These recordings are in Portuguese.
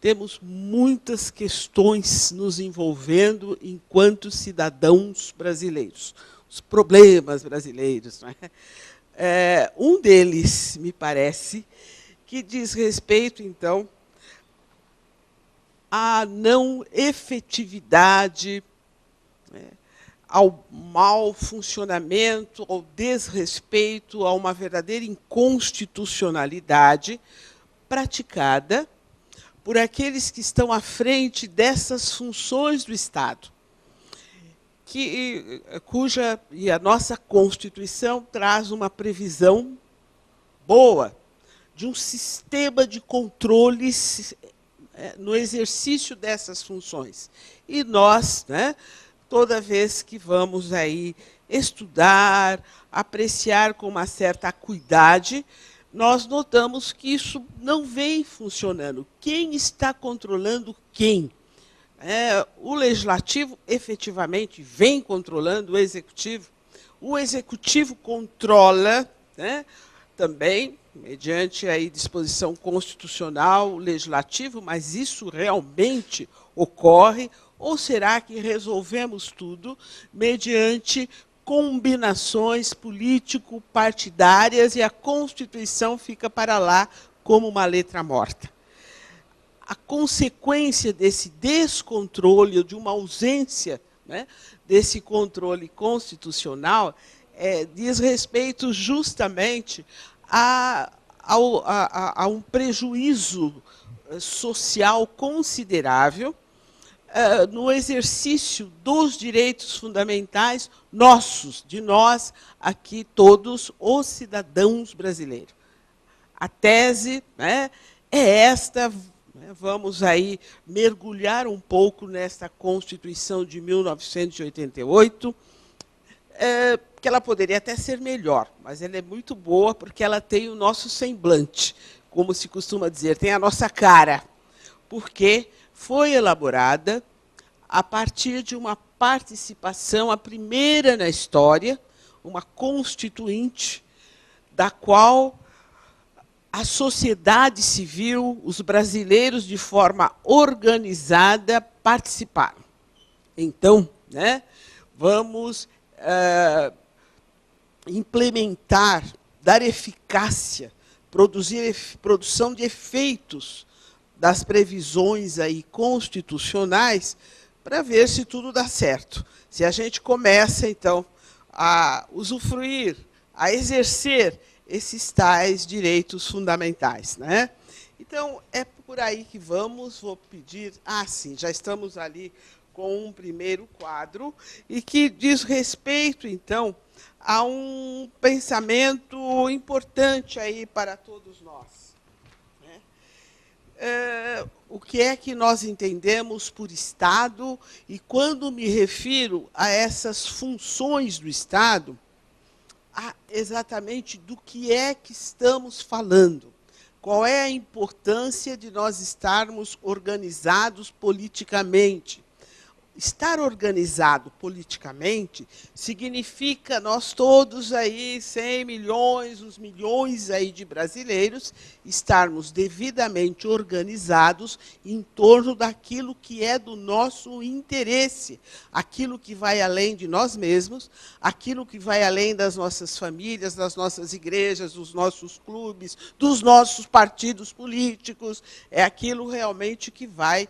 temos muitas questões nos envolvendo enquanto cidadãos brasileiros, os problemas brasileiros, não é? Um deles, me parece, que diz respeito, então, à não efetividade, né, ao mau funcionamento, ao desrespeito, a uma verdadeira inconstitucionalidade praticada por aqueles que estão à frente dessas funções do Estado, e a nossa Constituição traz uma previsão boa de um sistema de controles no exercício dessas funções. E nós, né, toda vez que vamos aí estudar, apreciar com uma certa acuidade, nós notamos que isso não vem funcionando. Quem está controlando quem? O Legislativo, efetivamente, vem controlando o Executivo controla, né, também, mediante aí disposição constitucional, o Legislativo, mas isso realmente ocorre? Ou será que resolvemos tudo mediante combinações político-partidárias e a Constituição fica para lá como uma letra morta? A consequência desse descontrole, ou de uma ausência, né, desse controle constitucional, diz respeito justamente a um prejuízo social considerável no exercício dos direitos fundamentais nossos, de nós aqui todos os cidadãos brasileiros. A tese, né, é esta. Vamos aí mergulhar um pouco nesta Constituição de 1988, que ela poderia até ser melhor, mas ela é muito boa porque ela tem o nosso semblante, como se costuma dizer, tem a nossa cara, porque foi elaborada a partir de uma participação, a primeira na história, uma constituinte, da qual a sociedade civil, os brasileiros, de forma organizada, participaram. Então, né, vamos implementar, dar eficácia, produção de efeitos das previsões aí constitucionais para ver se tudo dá certo. Se a gente começa, então, a usufruir, a exercer esses tais direitos fundamentais, né? Então, é por aí que vamos. Vou pedir... sim, já estamos ali com um primeiro quadro, e que diz respeito, então, a um pensamento importante aí para todos nós. O que é que nós entendemos por Estado, e quando me refiro a essas funções do Estado, exatamente do que é que estamos falando. Qual é a importância de nós estarmos organizados politicamente? Estar organizado politicamente significa nós todos aí, 100 milhões, os milhões aí de brasileiros, estarmos devidamente organizados em torno daquilo que é do nosso interesse, aquilo que vai além de nós mesmos, aquilo que vai além das nossas famílias, das nossas igrejas, dos nossos clubes, dos nossos partidos políticos, é aquilo realmente que vai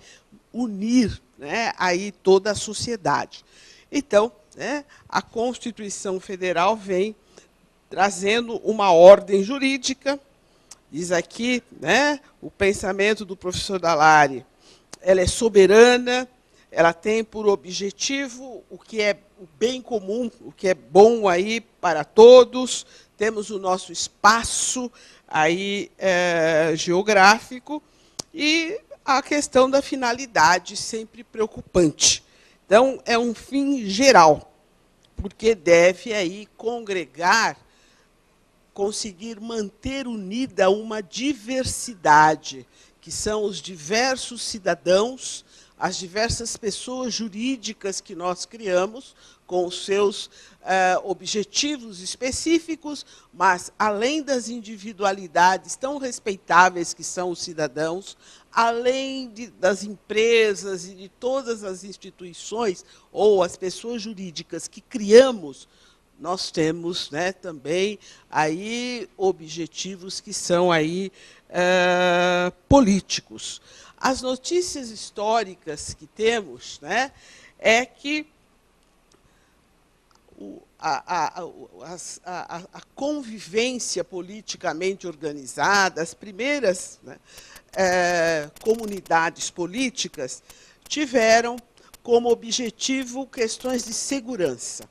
unir, né, aí toda a sociedade. Então, né, a Constituição Federal vem trazendo uma ordem jurídica, diz aqui, né, o pensamento do professor Dallaire, ela é soberana, ela tem por objetivo o que é o bem comum, o que é bom aí para todos, temos o nosso espaço aí, geográfico, e a questão da finalidade sempre preocupante. Então, é um fim geral, porque deve aí congregar, conseguir manter unida uma diversidade, que são os diversos cidadãos, as diversas pessoas jurídicas que nós criamos, com os seus objetivos específicos, mas, além das individualidades tão respeitáveis que são os cidadãos, além das empresas e de todas as instituições ou as pessoas jurídicas que criamos, nós temos, né, também aí objetivos que são aí, políticos. As notícias históricas que temos, né, é que a convivência politicamente organizada, as primeiras, né, comunidades políticas tiveram como objetivo questões de segurança.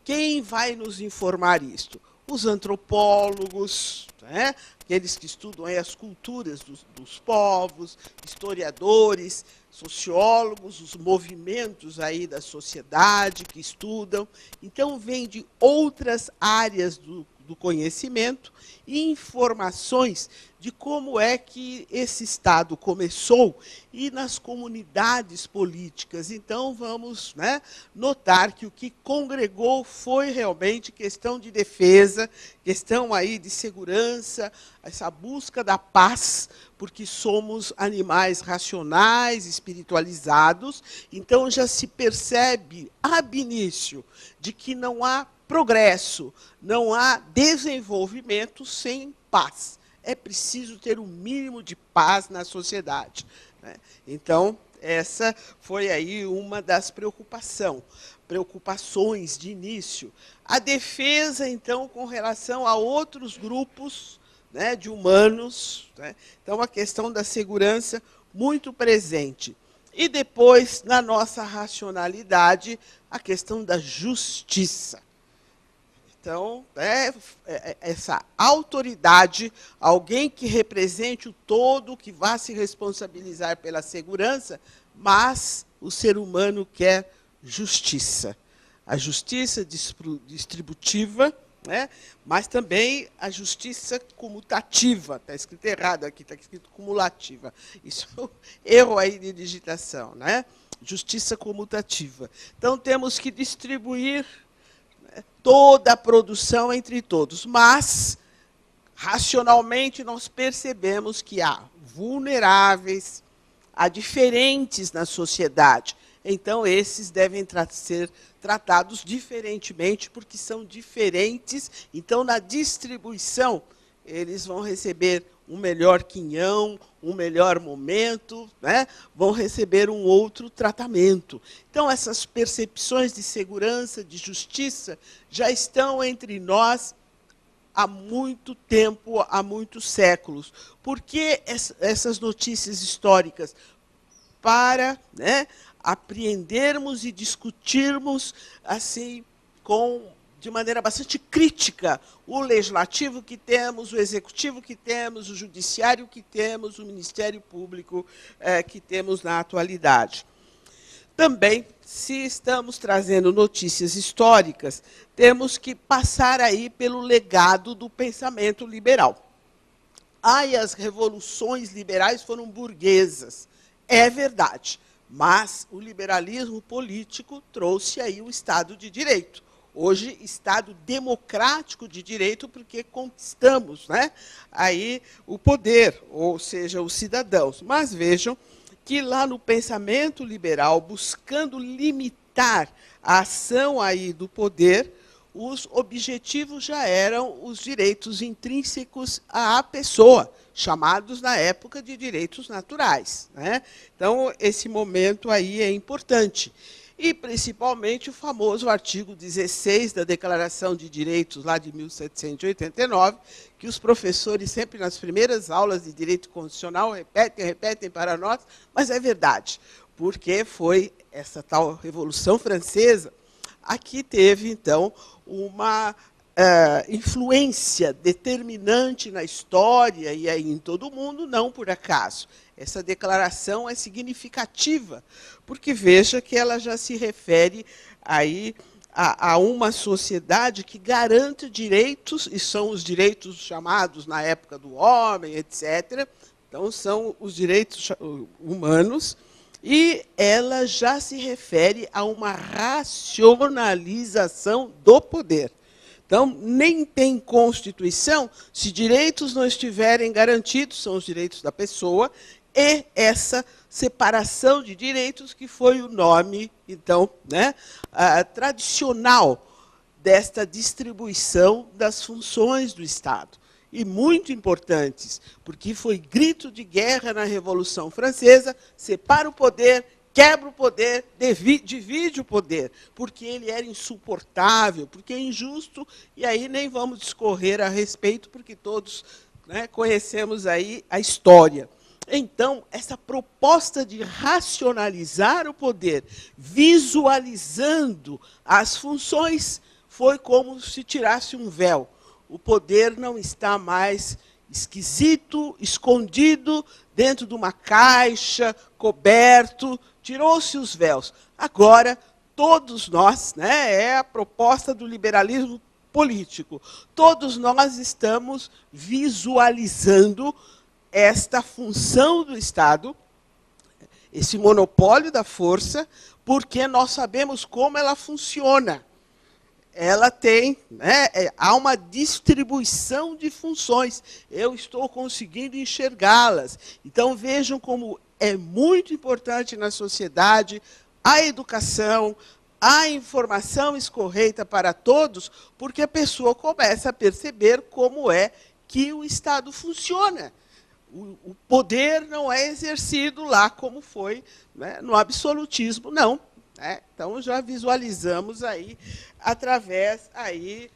Quem vai nos informar isto? Os antropólogos, né? Aqueles que estudam aí as culturas dos povos, historiadores, sociólogos, os movimentos aí da sociedade que estudam. Então, vem de outras áreas do conhecimento e informações de como é que esse Estado começou e nas comunidades políticas. Então, vamos, né, notar que o que congregou foi realmente questão de defesa, questão aí de segurança, essa busca da paz, porque somos animais racionais, espiritualizados. Então, já se percebe, ab início, de que não há progresso, não há desenvolvimento sem paz. É preciso ter um mínimo de paz na sociedade, né? Então, essa foi aí uma das preocupações de início. A defesa, então, com relação a outros grupos, né, de humanos, né? Então, a questão da segurança muito presente. E depois, na nossa racionalidade, a questão da justiça. Então, essa autoridade, alguém que represente o todo, que vá se responsabilizar pela segurança, mas o ser humano quer justiça. A justiça distributiva, né, mas também a justiça comutativa. Está escrito errado aqui, está escrito cumulativa. Isso é um erro aí de digitação, né? Justiça comutativa. Então, temos que distribuir toda a produção entre todos, mas, racionalmente, nós percebemos que há vulneráveis, há diferentes na sociedade. Então, esses devem ser tratados diferentemente, porque são diferentes. Então, na distribuição, eles vão receber um melhor quinhão, um melhor momento, né? Vão receber um outro tratamento. Então, essas percepções de segurança, de justiça, já estão entre nós há muito tempo, há muitos séculos. Por que essas notícias históricas? Para, né, apreendermos e discutirmos assim, de maneira bastante crítica, o legislativo que temos, o executivo que temos, o judiciário que temos, o Ministério Público que temos na atualidade. Também, se estamos trazendo notícias históricas, temos que passar aí pelo legado do pensamento liberal. As revoluções liberais foram burguesas. É verdade, mas o liberalismo político trouxe aí o Estado de Direito. Hoje, Estado democrático de direito, porque conquistamos, né, aí o poder, ou seja, os cidadãos. Mas vejam que lá no pensamento liberal, buscando limitar a ação aí do poder, os objetivos já eram os direitos intrínsecos à pessoa, chamados na época de direitos naturais, né? Então, esse momento aí é importante. E, principalmente, o famoso artigo 16 da Declaração de Direitos, lá de 1789, que os professores, sempre nas primeiras aulas de direito constitucional, repetem para nós, mas é verdade, porque foi essa tal Revolução Francesa a que teve, então, uma influência determinante na história e aí em todo o mundo, não por acaso. Essa declaração é significativa, porque veja que ela já se refere aí a uma sociedade que garante direitos, e são os direitos chamados na época do homem, etc. Então, são os direitos humanos, e ela já se refere a uma racionalização do poder. Então, nem tem Constituição se direitos não estiverem garantidos, são os direitos da pessoa, e essa separação de direitos, que foi o nome, então, né, tradicional desta distribuição das funções do Estado. E muito importantes, porque foi grito de guerra na Revolução Francesa: separa o poder, quebra o poder, divide o poder, porque ele era insuportável, porque é injusto, e aí nem vamos discorrer a respeito, porque todos, né, conhecemos aí a história. Então, essa proposta de racionalizar o poder, visualizando as funções, foi como se tirasse um véu. O poder não está mais esquisito, escondido, dentro de uma caixa, coberto, tirou-se os véus. Agora, todos nós, né, é a proposta do liberalismo político, todos nós estamos visualizando esta função do Estado, esse monopólio da força, porque nós sabemos como ela funciona. Ela tem, né, há uma distribuição de funções. Eu estou conseguindo enxergá-las. Então, vejam como é muito importante na sociedade a educação, a informação escorreita para todos, porque a pessoa começa a perceber como é que o Estado funciona. O poder não é exercido lá como foi, né, no absolutismo, não. Então, já visualizamos aí, através aí,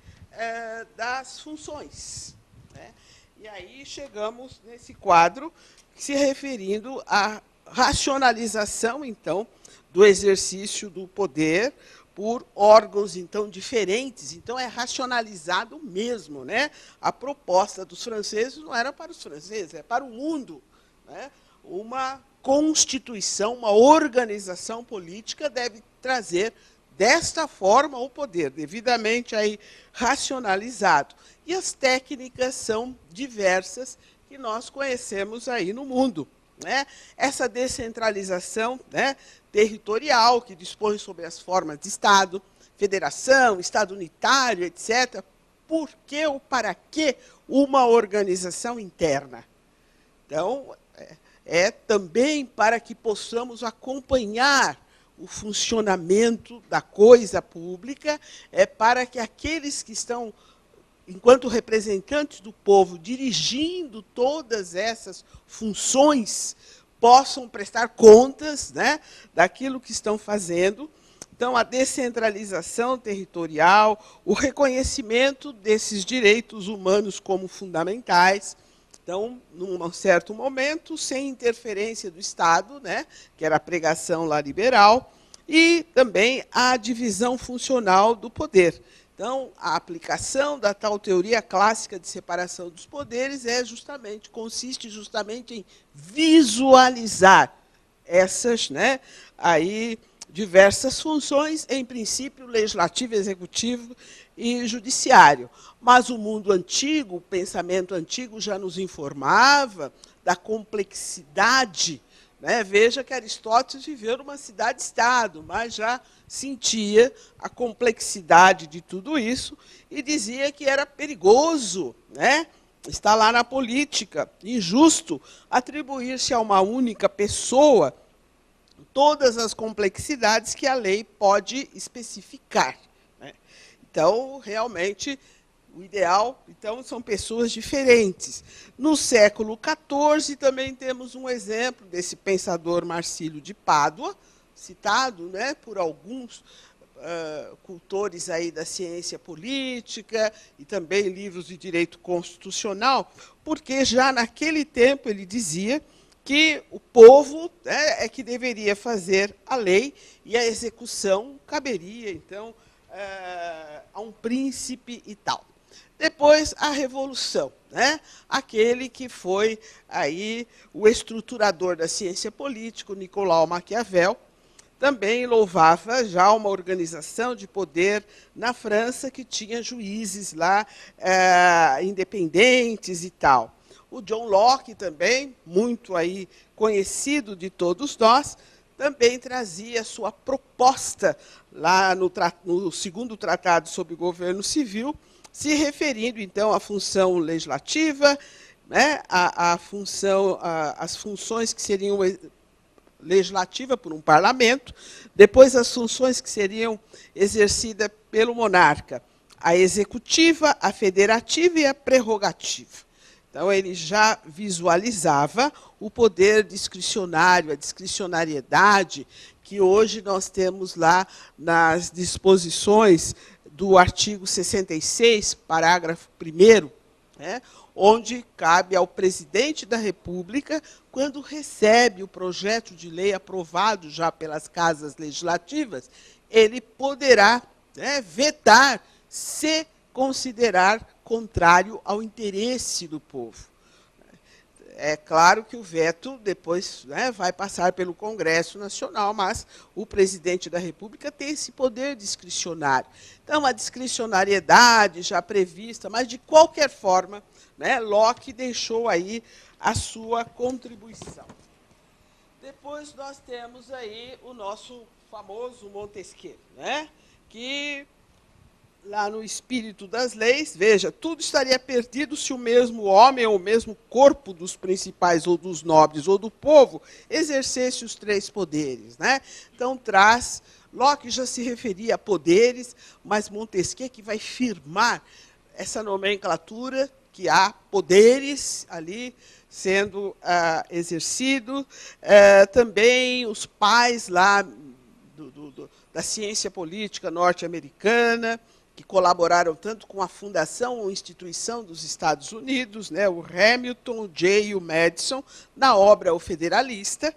das funções. Né? E aí chegamos nesse quadro se referindo à racionalização, então, do exercício do poder por órgãos, então, diferentes. Então, é racionalizado mesmo. Né? A proposta dos franceses não era para os franceses, é para o mundo. Né? Uma constituição, uma organização política deve trazer desta forma o poder, devidamente aí racionalizado. E as técnicas são diversas que nós conhecemos aí no mundo. Né? Essa descentralização, né, territorial, que dispõe sobre as formas de Estado, federação, Estado unitário, etc. Por que ou para que uma organização interna? Então, é também para que possamos acompanhar o funcionamento da coisa pública, é para que aqueles que estão, enquanto representantes do povo, dirigindo todas essas funções, possam prestar contas, né, daquilo que estão fazendo. Então, a descentralização territorial, o reconhecimento desses direitos humanos como fundamentais. Então, num certo momento, sem interferência do Estado, né, que era a pregação lá liberal, e também a divisão funcional do poder. Então, a aplicação da tal teoria clássica de separação dos poderes consiste justamente em visualizar essas, né, aí, diversas funções, em princípio, legislativo, executivo e judiciário. Mas o mundo antigo, o pensamento antigo já nos informava da complexidade. Né? Veja que Aristóteles viveu numa cidade-estado, mas já sentia a complexidade de tudo isso e dizia que era perigoso, né, está lá na política, injusto, atribuir-se a uma única pessoa todas as complexidades que a lei pode especificar. Né? Então, realmente, o ideal, então, são pessoas diferentes. No século XIV, também temos um exemplo desse pensador Marcílio de Pádua, citado, né, por alguns cultores aí da ciência política e também livros de direito constitucional, porque já naquele tempo ele dizia que o povo, né, é que deveria fazer a lei e a execução caberia, então, a um príncipe e tal. Depois, a Revolução, né? Aquele que foi aí o estruturador da ciência política, Nicolau Maquiavel, também louvava já uma organização de poder na França que tinha juízes lá independentes e tal. O John Locke também, muito aí conhecido de todos nós, também trazia sua proposta lá no segundo tratado sobre o governo civil, se referindo, então, à função legislativa, né, as funções que seriam legislativa por um parlamento, depois as funções que seriam exercidas pelo monarca, a executiva, a federativa e a prerrogativa. Então, ele já visualizava o poder discricionário, a discricionariedade, que hoje nós temos lá nas disposições do artigo 66, parágrafo 1º, né, onde cabe ao presidente da República, quando recebe o projeto de lei aprovado já pelas casas legislativas, ele poderá, né, vetar se considerar contrário ao interesse do povo. É claro que o veto depois, né, vai passar pelo Congresso Nacional, mas o presidente da República tem esse poder discricionário. Então, a discricionariedade já prevista, mas de qualquer forma, né, Locke deixou aí a sua contribuição. Depois nós temos aí o nosso famoso Montesquieu, né, que lá no Espírito das Leis, veja, tudo estaria perdido se o mesmo homem ou o mesmo corpo dos principais ou dos nobres ou do povo exercesse os três poderes, né? Então traz, Locke já se referia a poderes, mas Montesquieu que vai firmar essa nomenclatura que há poderes ali sendo exercidos, também os pais lá da ciência política norte-americana, que colaboraram tanto com a fundação ou instituição dos Estados Unidos, né, o Hamilton, o Jay e o Madison, na obra O Federalista,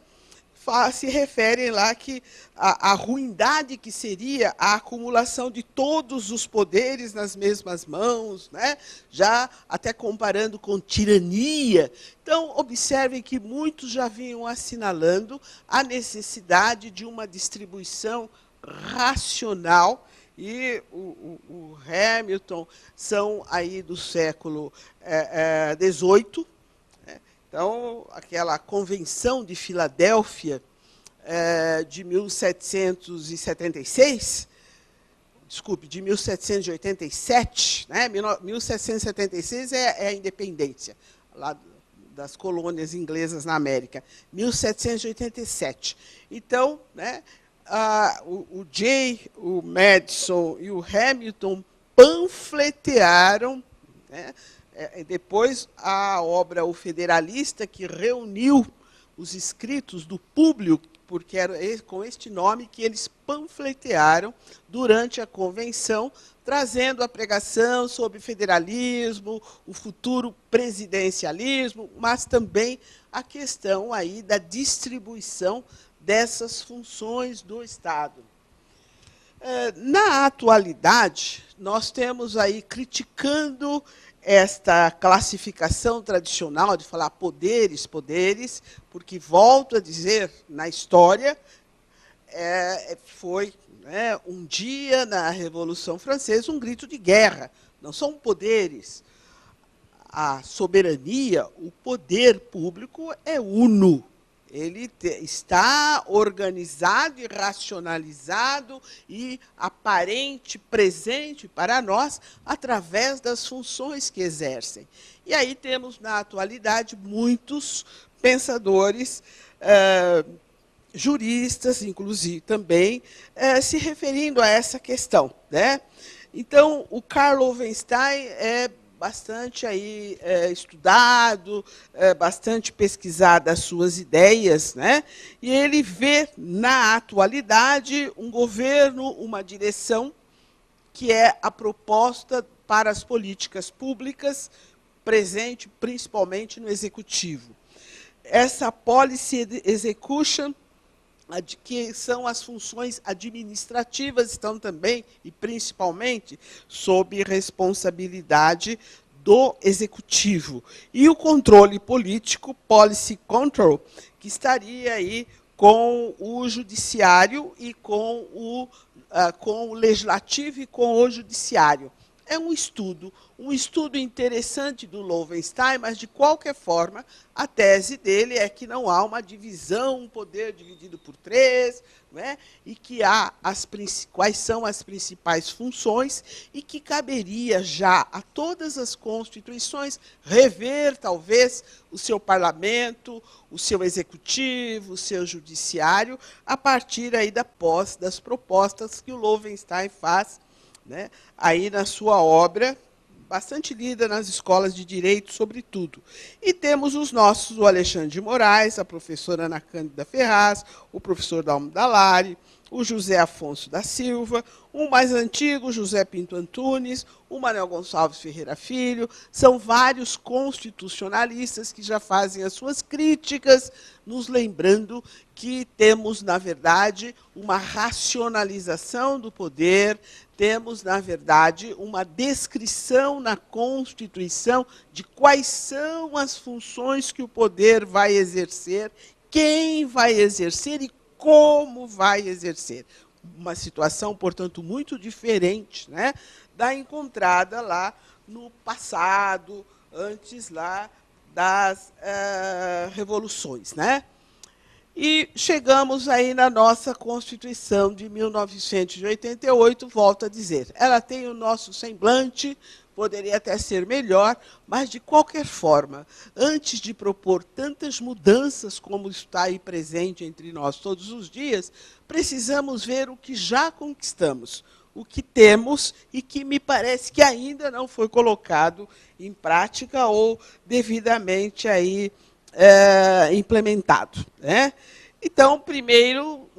se referem lá que a ruindade que seria a acumulação de todos os poderes nas mesmas mãos, né, já até comparando com tirania. Então, observem que muitos já vinham assinalando a necessidade de uma distribuição racional, e o Hamilton são aí do século XVIII. Então, aquela Convenção de Filadélfia de 1776, desculpe, de 1787, né? 1776 é a independência lá das colônias inglesas na América, 1787. Então, né, o Jay, o Madison e o Hamilton panfletearam, né, depois a obra O Federalista, que reuniu os escritos do público, porque era com este nome que eles panfletearam durante a convenção, trazendo a pregação sobre federalismo, o futuro presidencialismo, mas também a questão aí da distribuição dessas funções do Estado. Na atualidade, nós temos aí criticando esta classificação tradicional de falar poderes, poderes, porque, volto a dizer, na história, foi, né, um dia, na Revolução Francesa, um grito de guerra. Não são poderes. A soberania, o poder público é uno. Ele está organizado e racionalizado e aparente, presente para nós, através das funções que exercem. E aí temos, na atualidade, muitos pensadores, juristas, inclusive, também, se referindo a essa questão, né? Então, o Karl Loewenstein é bastante aí, estudado, bastante pesquisado as suas ideias, né? E ele vê, na atualidade, um governo, uma direção, que é a proposta para as políticas públicas, presente principalmente no Executivo. Essa Policy Execution, que são as funções administrativas, estão também, e principalmente, sob responsabilidade do Executivo. E o controle político, Policy Control, que estaria aí com o Judiciário e com o Legislativo e com o Judiciário. é um estudo interessante do Loewenstein, mas, de qualquer forma, a tese dele é que não há uma divisão, um poder dividido por três, não é? E que há quais são as principais funções e que caberia já a todas as constituições rever, talvez, o seu parlamento, o seu executivo, o seu judiciário, a partir aí das propostas que o Loewenstein faz, né, aí na sua obra, bastante lida nas escolas de direito, sobretudo. E temos os nossos, o Alexandre de Moraes, a professora Ana Cândida Ferraz, o professor Dalmo Dallari, o José Afonso da Silva, o mais antigo, José Pinto Antunes, o Manuel Gonçalves Ferreira Filho. São vários constitucionalistas que já fazem as suas críticas, nos lembrando que temos, na verdade, uma racionalização do poder, temos, na verdade, uma descrição na Constituição de quais são as funções que o poder vai exercer, quem vai exercer e como vai exercer. Uma situação, portanto, muito diferente, né, da encontrada lá no passado, antes lá das revoluções, né? E chegamos aí na nossa Constituição de 1988, volto a dizer, ela tem o nosso semblante, poderia até ser melhor, mas, de qualquer forma, antes de propor tantas mudanças como está aí presente entre nós todos os dias, precisamos ver o que já conquistamos, o que temos e que me parece que ainda não foi colocado em prática ou devidamente aí implementado, né? Então, primeiro,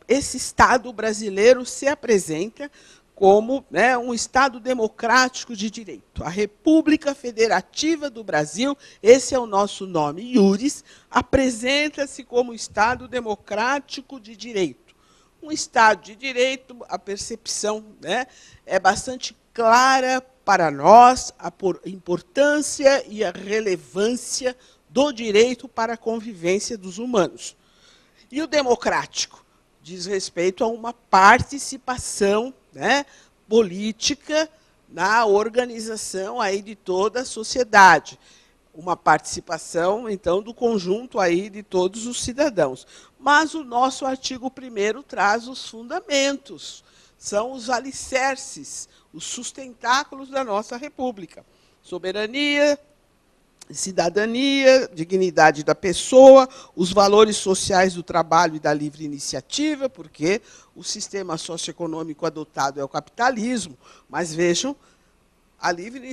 esse Estado brasileiro se apresenta como, né, um Estado democrático de direito. A República Federativa do Brasil, esse é o nosso nome, iuris, apresenta-se como Estado democrático de direito. Um Estado de direito, a percepção, né, é bastante clara para nós, a importância e a relevância do direito para a convivência dos humanos. E o democrático diz respeito a uma participação, né, política na organização aí de toda a sociedade. Uma participação, então, do conjunto aí de todos os cidadãos. Mas o nosso artigo 1º traz os fundamentos, são os alicerces, os sustentáculos da nossa República. Soberania, cidadania, dignidade da pessoa, os valores sociais do trabalho e da livre iniciativa, porque o sistema socioeconômico adotado é o capitalismo, mas vejam, a livre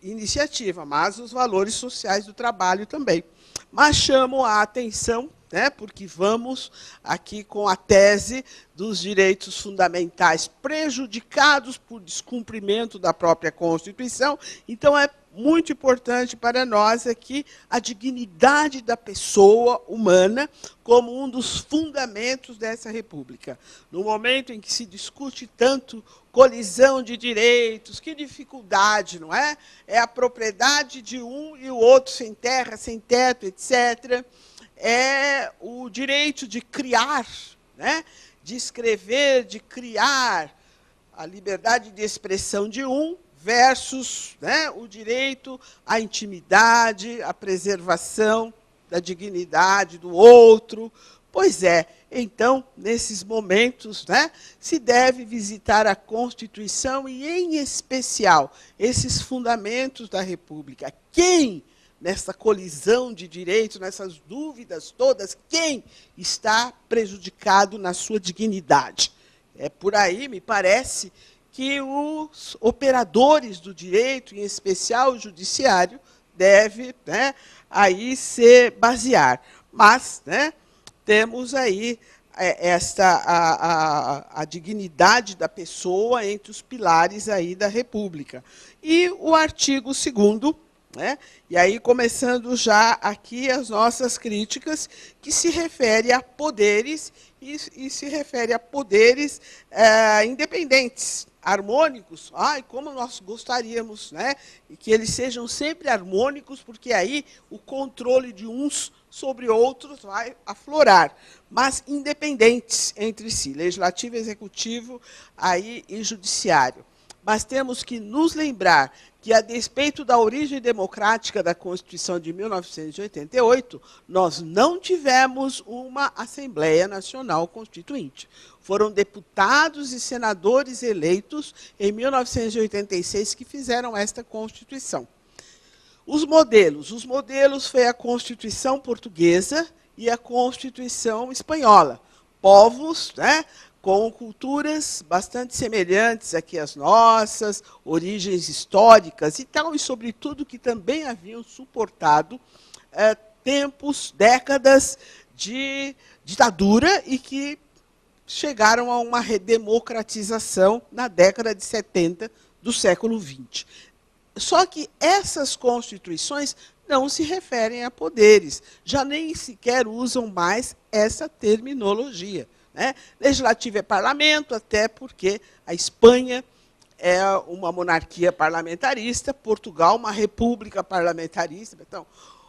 iniciativa, mas os valores sociais do trabalho também. Mas chamo a atenção, né, porque vamos aqui com a tese dos direitos fundamentais prejudicados por descumprimento da própria Constituição. Então, é muito importante para nós aqui a dignidade da pessoa humana como um dos fundamentos dessa República. No momento em que se discute tanto colisão de direitos, que dificuldade, não é? É a propriedade de um e o outro sem terra, sem teto, etc. É o direito de criar, né? De escrever, de criar, a liberdade de expressão de um versus, né, o direito à intimidade, à preservação da dignidade do outro. Pois é, então, nesses momentos, né, se deve visitar a Constituição e, em especial, esses fundamentos da República. Quem, nessa colisão de direitos, nessas dúvidas todas, quem está prejudicado na sua dignidade? É por aí, me parece, que os operadores do direito, em especial o judiciário, deve, né, aí se basear. Mas, né, temos aí a dignidade da pessoa entre os pilares aí da República. E o artigo 2º, né, e aí começando já aqui as nossas críticas, que se refere a poderes e se refere a poderes independentes, harmônicos. Ai, como nós gostaríamos, né, que eles sejam sempre harmônicos, porque aí o controle de uns sobre outros vai aflorar, mas independentes entre si, legislativo, executivo aí, e judiciário. mas temos que nos lembrar que, a despeito da origem democrática da Constituição de 1988, nós não tivemos uma Assembleia Nacional Constituinte. Foram deputados e senadores eleitos em 1986 que fizeram esta Constituição. Os modelos foi a Constituição portuguesa e a Constituição espanhola. Povos, né, com culturas bastante semelhantes aqui às nossas, origens históricas e tal, e, sobretudo, que também haviam suportado tempos, décadas de ditadura e que chegaram a uma redemocratização na década de 70 do século XX. Só que essas constituições não se referem a poderes, já nem sequer usam mais essa terminologia, né? Legislativo é parlamento, até porque a Espanha é uma monarquia parlamentarista, Portugal uma república parlamentarista. Então,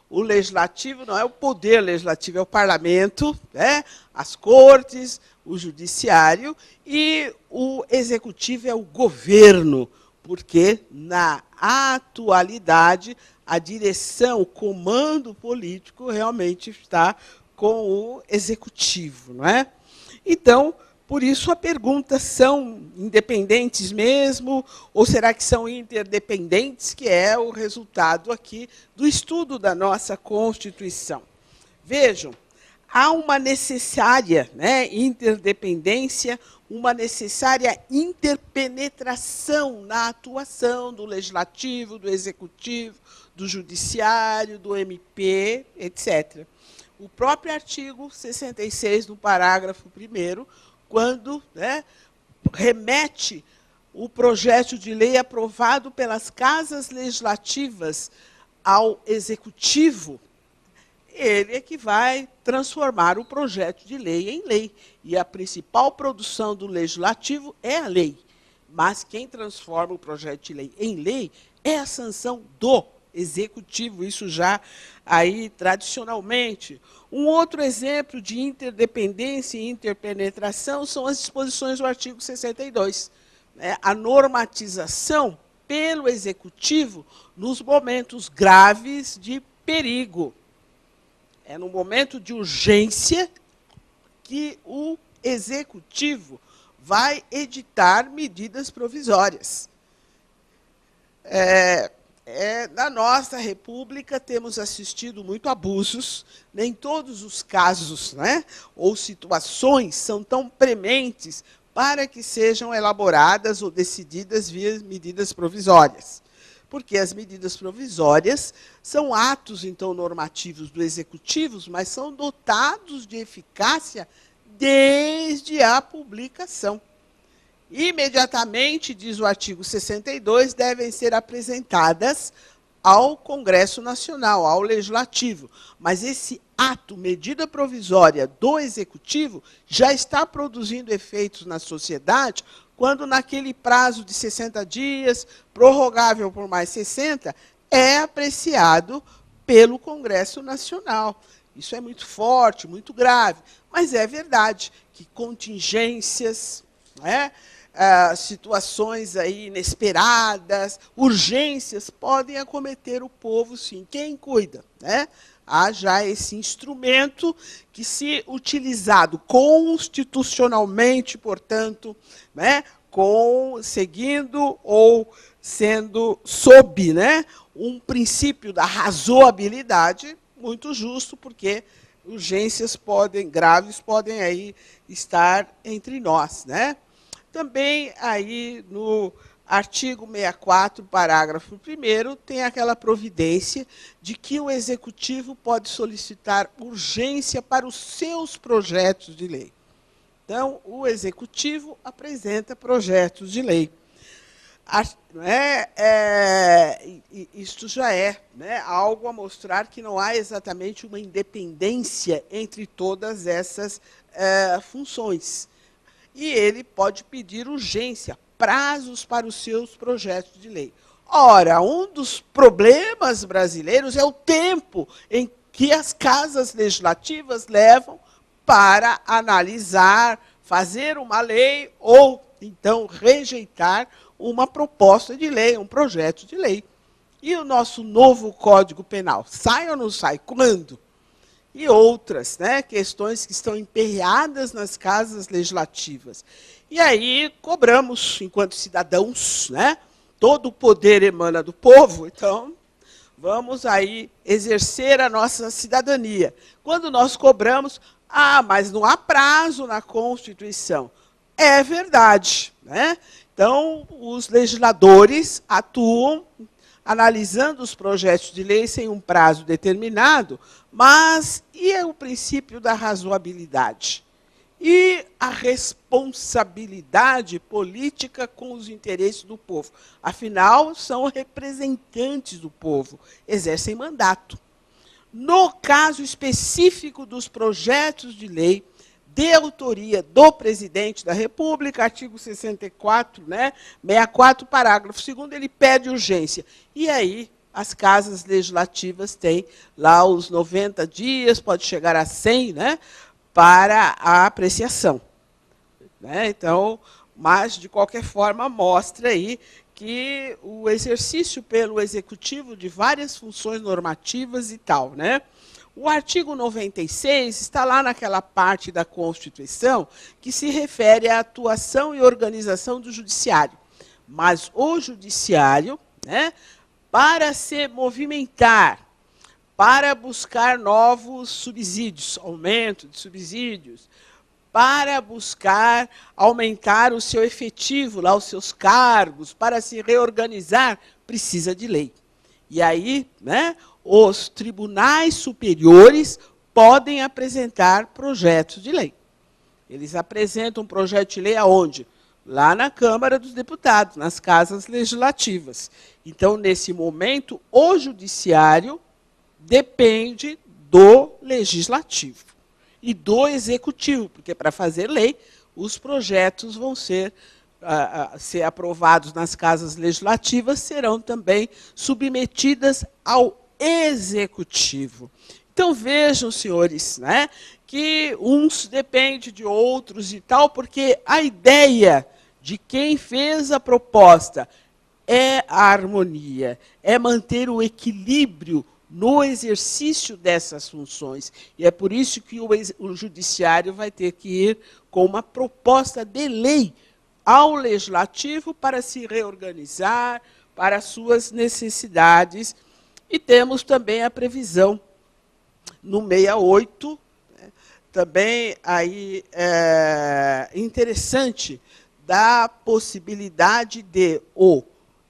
o legislativo não é o poder legislativo, é o parlamento, né? As cortes, o judiciário, e o executivo é o governo, porque, na atualidade, a direção, o comando político realmente está com o executivo, não é? Então, por isso a pergunta, são independentes mesmo, ou será que são interdependentes, que é o resultado aqui do estudo da nossa Constituição. Vejam, há uma necessária, né, interdependência, uma necessária interpenetração na atuação do legislativo, do executivo, do judiciário, do MP, etc. O próprio artigo 66, no parágrafo 1º, quando, né, remete o projeto de lei aprovado pelas casas legislativas ao executivo, ele é que vai transformar o projeto de lei em lei. E a principal produção do legislativo é a lei. Mas quem transforma o projeto de lei em lei é a sanção do executivo, isso já aí tradicionalmente. Um outro exemplo de interdependência e interpenetração são as disposições do artigo 62. A normatização pelo executivo nos momentos graves de perigo. É no momento de urgência que o executivo vai editar medidas provisórias. Na nossa República temos assistido muito abusos, nem todos os casos, né, ou situações são tão prementes para que sejam elaboradas ou decididas via medidas provisórias. Porque as medidas provisórias são atos, então, normativos do Executivo, mas são dotados de eficácia desde a publicação. Imediatamente, diz o artigo 62, devem ser apresentadas ao Congresso Nacional, ao Legislativo. Mas esse ato, medida provisória do Executivo, já está produzindo efeitos na sociedade, quando naquele prazo de 60 dias, prorrogável por mais 60, é apreciado pelo Congresso Nacional. Isso é muito forte, muito grave, mas é verdade que contingências, né, situações aí inesperadas, urgências, podem acometer o povo, sim. Quem cuida, né? Há já esse instrumento que, se utilizado constitucionalmente, portanto, né, seguindo ou sendo sob, né, um princípio da razoabilidade, muito justo, porque urgências graves podem aí estar entre nós, né? Também aí no artigo 64, parágrafo 1º, tem aquela providência de que o Executivo pode solicitar urgência para os seus projetos de lei. Então, o Executivo apresenta projetos de lei. Isto já é, né, algo a mostrar que não há exatamente uma independência entre todas essas funções. E ele pode pedir urgência, prazos para os seus projetos de lei. Ora, um dos problemas brasileiros é o tempo em que as casas legislativas levam para analisar, fazer uma lei ou então, rejeitar uma proposta de lei, um projeto de lei. E o nosso novo Código Penal, sai ou não sai? Quando? E outras, né, questões que estão emperreadas nas casas legislativas. E aí cobramos, enquanto cidadãos, né, todo o poder emana do povo, então vamos aí exercer a nossa cidadania. Quando nós cobramos, mas não há prazo na Constituição. É verdade, né? Então, os legisladores atuam analisando os projetos de lei sem um prazo determinado, mas e o princípio da razoabilidade? E a responsabilidade política com os interesses do povo? Afinal, são representantes do povo, exercem mandato. No caso específico dos projetos de lei, de autoria do presidente da República, artigo 64, né, 64, parágrafo 2º, ele pede urgência. E aí, as casas legislativas têm lá os 90 dias, pode chegar a 100, né, para a apreciação. Né? Então, mas, de qualquer forma, mostra aí que o exercício pelo Executivo de várias funções normativas e tal, né? O artigo 96 está lá naquela parte da Constituição que se refere à atuação e organização do Judiciário. Mas o Judiciário, né, para se movimentar, para buscar novos subsídios, aumento de subsídios, para buscar aumentar o seu efetivo, lá os seus cargos, para se reorganizar, precisa de lei. E aí, né, os tribunais superiores podem apresentar projetos de lei. Eles apresentam um projeto de lei aonde? Lá na Câmara dos Deputados, nas casas legislativas. Então, nesse momento, o Judiciário depende do Legislativo e do Executivo, porque para fazer lei, os projetos vão ser aprovados nas casas legislativas, serão também submetidas ao Executivo. Então, vejam, senhores, né, que uns dependem de outros e tal, porque a ideia de quem fez a proposta é a harmonia, é manter o equilíbrio no exercício dessas funções. E é por isso que o Judiciário vai ter que ir com uma proposta de lei ao Legislativo para se reorganizar, para suas necessidades. E temos também a previsão no 68, né, também aí interessante, da possibilidade de o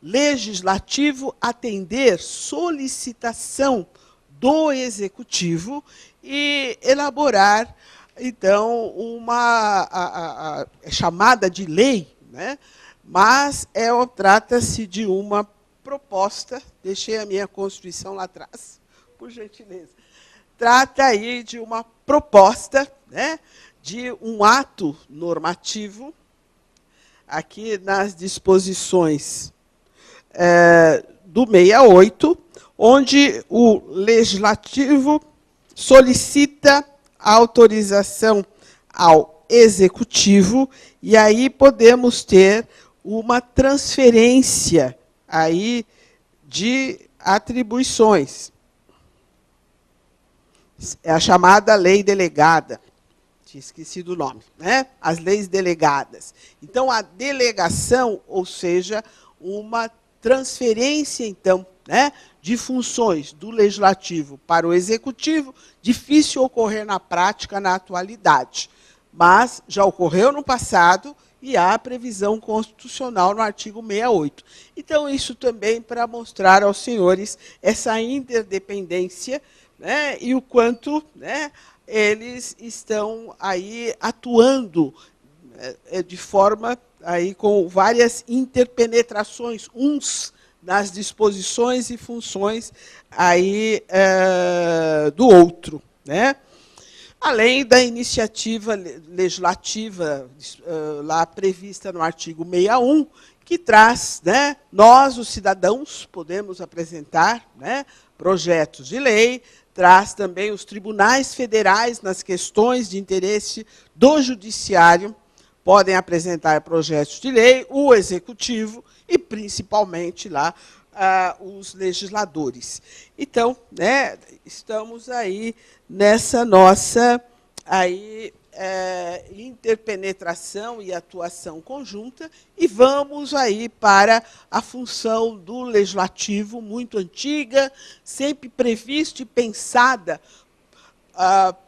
Legislativo atender solicitação do Executivo e elaborar, então, uma chamada de lei, né? Mas trata-se de uma proposta, deixei a minha Constituição lá atrás, por gentileza. Trata aí de uma proposta, né, de um ato normativo, aqui nas disposições do 68, onde o Legislativo solicita a autorização ao Executivo, e aí podemos ter uma transferência aí de atribuições. É a chamada lei delegada. Tinha esquecido o nome, né? As leis delegadas. Então, a delegação, ou seja, uma transferência, então, né, de funções do Legislativo para o Executivo, difícil ocorrer na prática, na atualidade. Mas já ocorreu no passado e há a previsão constitucional no artigo 68. Então, isso também para mostrar aos senhores essa interdependência, né, e o quanto, né, eles estão aí atuando de forma aí com várias interpenetrações, uns nas disposições e funções aí do outro, né? Além da iniciativa legislativa lá prevista no artigo 61, que traz, né, nós, os cidadãos, podemos apresentar, né, projetos de lei, traz também os tribunais federais nas questões de interesse do Judiciário, podem apresentar projetos de lei, o executivo e, principalmente, lá, os legisladores. Então, né, estamos aí nessa nossa interpenetração e atuação conjunta, e vamos aí para a função do legislativo, muito antiga, sempre prevista e pensada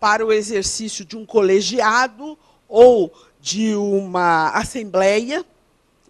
para o exercício de um colegiado ou de uma assembleia.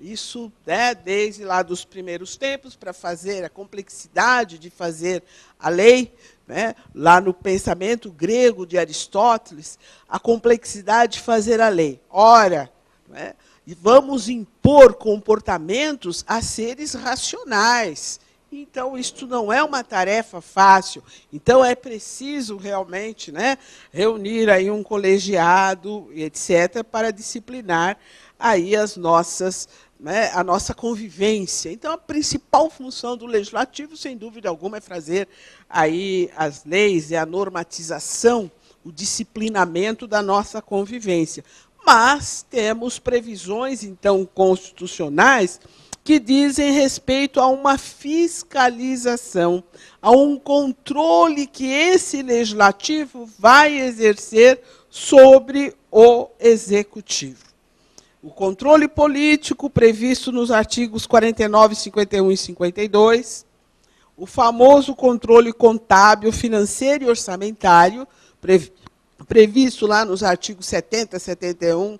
Isso, né, desde lá dos primeiros tempos, para fazer a complexidade de fazer a lei, né, lá no pensamento grego de Aristóteles, a complexidade de fazer a lei. Ora, né, vamos impor comportamentos a seres racionais. Então, isto não é uma tarefa fácil. Então, é preciso realmente, né, reunir aí um colegiado, etc., para disciplinar aí a nossa convivência. Então, a principal função do legislativo, sem dúvida alguma, é fazer aí as leis e a normatização, o disciplinamento da nossa convivência. Mas temos previsões, então, constitucionais que dizem respeito a uma fiscalização, a um controle que esse legislativo vai exercer sobre o executivo. O controle político previsto nos artigos 49, 51 e 52, o famoso controle contábil, financeiro e orçamentário, previsto lá nos artigos 70, 71,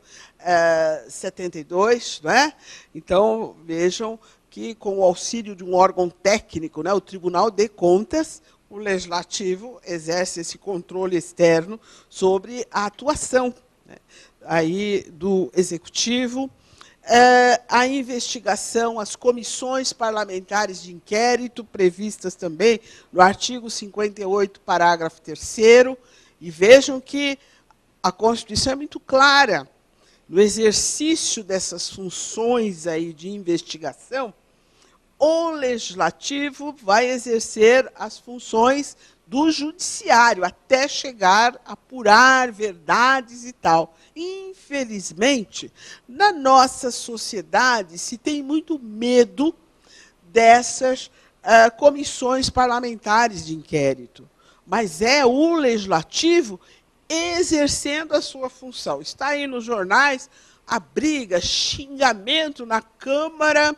72, né? Então, vejam que, com o auxílio de um órgão técnico, né, o Tribunal de Contas, o Legislativo exerce esse controle externo sobre a atuação, né, aí do Executivo, a investigação, as comissões parlamentares de inquérito, previstas também no artigo 58, parágrafo 3º, e vejam que a Constituição é muito clara. No exercício dessas funções aí de investigação, o Legislativo vai exercer as funções do Judiciário, até chegar a apurar verdades e tal. Infelizmente, na nossa sociedade, se tem muito medo dessas comissões parlamentares de inquérito. Mas é o Legislativo exercendo a sua função. Está aí nos jornais a briga, xingamento na Câmara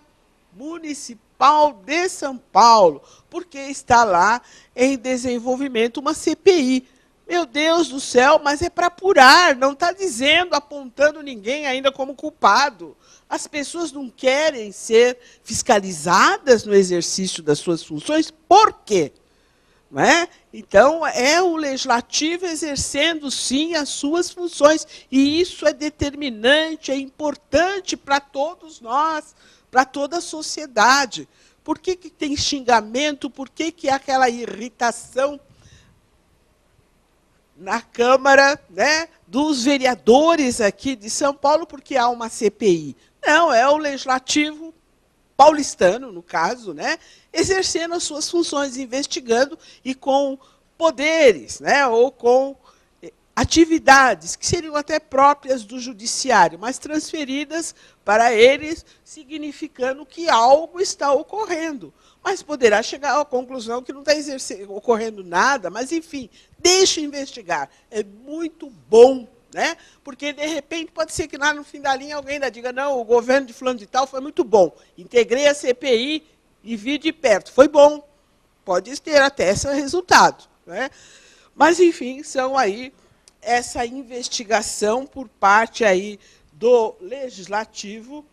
Municipal de São Paulo, porque está lá em desenvolvimento uma CPI. Meu Deus do céu, mas é para apurar, não está dizendo, apontando ninguém ainda como culpado. As pessoas não querem ser fiscalizadas no exercício das suas funções, por quê? Não é? Então, é o Legislativo exercendo, sim, as suas funções, e isso é determinante, é importante para todos nós, para toda a sociedade. Por que tem xingamento? Por que há aquela irritação na Câmara, né, dos vereadores aqui de São Paulo, porque há uma CPI? Não, é o Legislativo paulistano, no caso, né, exercendo as suas funções, investigando e com poderes, né, ou com atividades que seriam até próprias do judiciário, mas transferidas para eles, significando que algo está ocorrendo. Mas poderá chegar à conclusão que não está ocorrendo nada, mas, enfim, deixe investigar. É muito bom, né? Porque, de repente, pode ser que lá no fim da linha alguém ainda diga, não, o governo de fulano de tal foi muito bom, integrei a CPI e vi de perto, foi bom. Pode ter até esse resultado, né? Mas, enfim, são aí essa investigação por parte aí do Legislativo,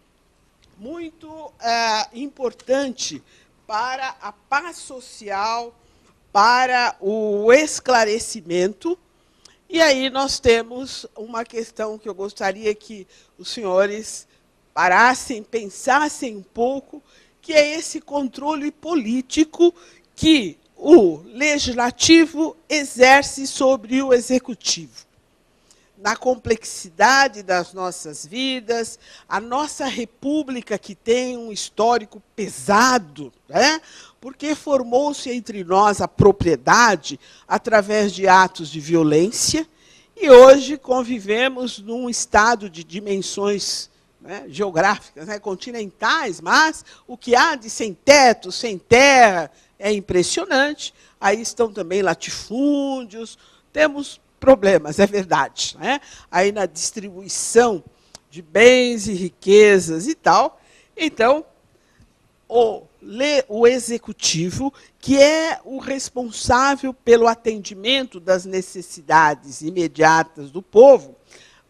muito importante para a paz social, para o esclarecimento. E aí nós temos uma questão que eu gostaria que os senhores parassem, pensassem um pouco, que é esse controle político que o Legislativo exerce sobre o Executivo. Na complexidade das nossas vidas, a nossa república, que tem um histórico pesado, né? Porque formou-se entre nós a propriedade através de atos de violência, E hoje convivemos num estado de dimensões, né, geográficas, né, continentais, mas o que há de sem teto, sem terra, é impressionante. Aí estão também latifúndios, temos problemas, é verdade, né? Aí na distribuição de bens e riquezas e tal. Então, o executivo, que é o responsável pelo atendimento das necessidades imediatas do povo,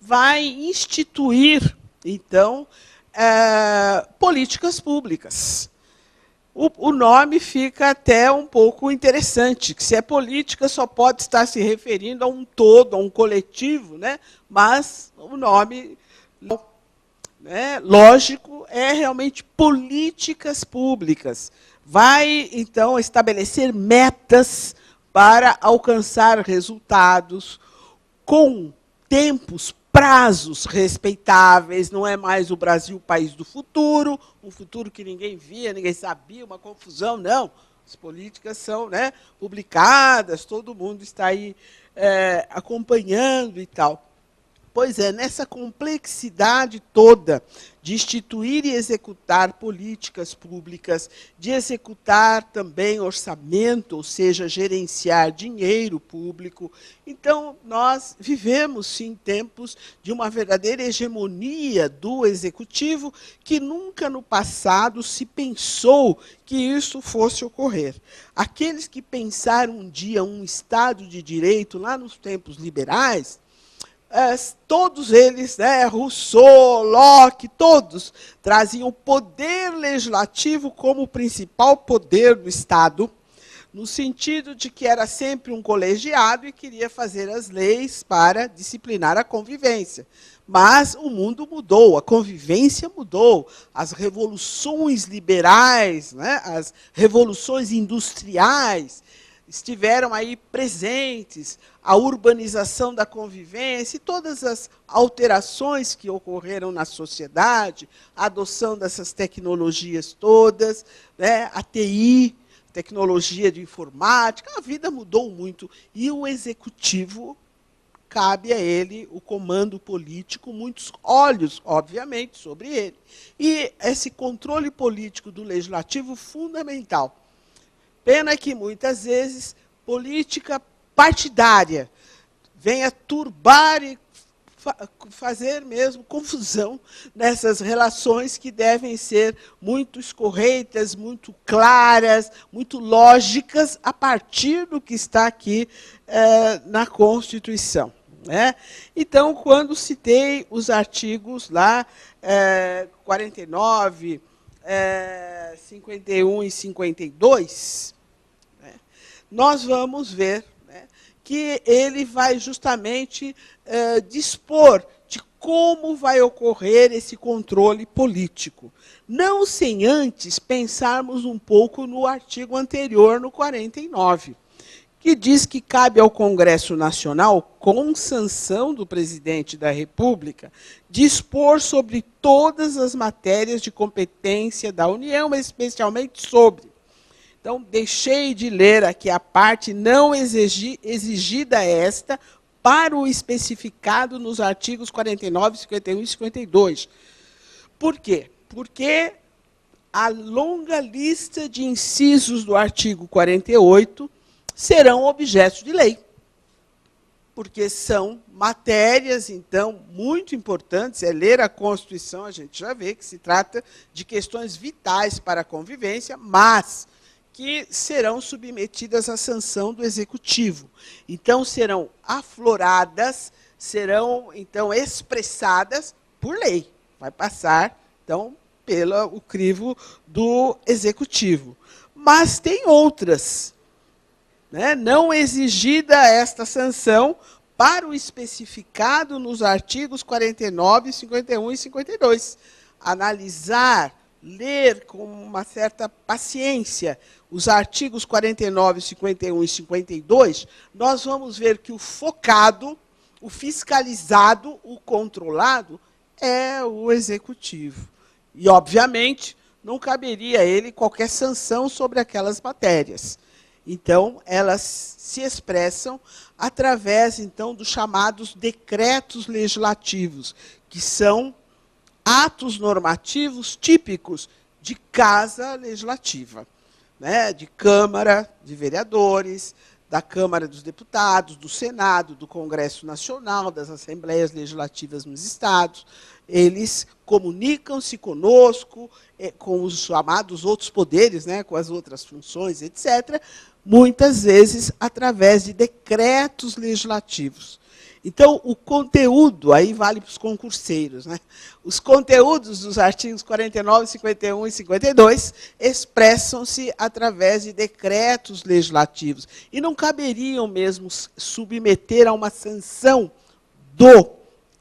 vai instituir, então, políticas públicas. O nome fica até um pouco interessante, que se é política só pode estar se referindo a um todo, a um coletivo, né? Mas o nome, né, lógico, é realmente políticas públicas. Vai, então, estabelecer metas para alcançar resultados com tempos, prazos respeitáveis. Não é mais o Brasil o país do futuro, um futuro que ninguém via, ninguém sabia, uma confusão, não. As políticas são, né, publicadas, todo mundo está aí acompanhando e tal. Pois é, nessa complexidade toda de instituir e executar políticas públicas, de executar também orçamento, ou seja, gerenciar dinheiro público, então nós vivemos, sim, tempos de uma verdadeira hegemonia do executivo que nunca no passado se pensou que isso fosse ocorrer. Aqueles que pensaram um dia um Estado de Direito, lá nos tempos liberais, todos eles, né, Rousseau, Locke, todos traziam o poder legislativo como o principal poder do Estado, no sentido de que era sempre um colegiado e queria fazer as leis para disciplinar a convivência. Mas o mundo mudou, a convivência mudou, as revoluções liberais, né, as revoluções industriais, estiveram aí presentes, a urbanização da convivência e todas as alterações que ocorreram na sociedade, a adoção dessas tecnologias todas, né, a TI, tecnologia de informática, a vida mudou muito. E o executivo, cabe a ele o comando político, muitos olhos, obviamente, sobre ele. E esse controle político do legislativo fundamental. Pena que, muitas vezes, política partidária venha turbar e fazer mesmo confusão nessas relações que devem ser muito escorreitas, muito claras, muito lógicas, a partir do que está aqui na Constituição. Né? Então, quando citei os artigos lá, 49, 51 e 52, né, nós vamos ver, né, que ele vai justamente dispor de como vai ocorrer esse controle político. Não sem antes pensarmos um pouco no artigo anterior, no 49, que diz que cabe ao Congresso Nacional, com sanção do presidente da República, dispor sobre todas as matérias de competência da União, mas especialmente sobre. Então, deixei de ler aqui a parte não exigida esta para o especificado nos artigos 49, 51 e 52. Por quê? Porque a longa lista de incisos do artigo 48 serão objeto de lei, porque são matérias, então, muito importantes. É ler a Constituição, a gente já vê que se trata de questões vitais para a convivência, mas que serão submetidas à sanção do Executivo. Então, serão afloradas, serão, então, expressadas por lei. Vai passar, então, pelo crivo do Executivo. Mas tem outras, né, não exigida esta sanção para o especificado nos artigos 49, 51 e 52. Analisar, ler com uma certa paciência os artigos 49, 51 e 52, nós vamos ver que o focado, o fiscalizado, o controlado é o Executivo. E, obviamente, não caberia a ele qualquer sanção sobre aquelas matérias. Então, elas se expressam através, então, dos chamados decretos legislativos, que são atos normativos típicos de casa legislativa, né? De Câmara de Vereadores, da Câmara dos Deputados, do Senado, do Congresso Nacional, das Assembleias Legislativas nos Estados. Eles comunicam-se conosco, com os chamados outros poderes, né, com as outras funções, etc., muitas vezes através de decretos legislativos. Então, o conteúdo, aí vale para os concurseiros, né? Os conteúdos dos artigos 49, 51 e 52 expressam-se através de decretos legislativos e não caberiam mesmo submeter a uma sanção do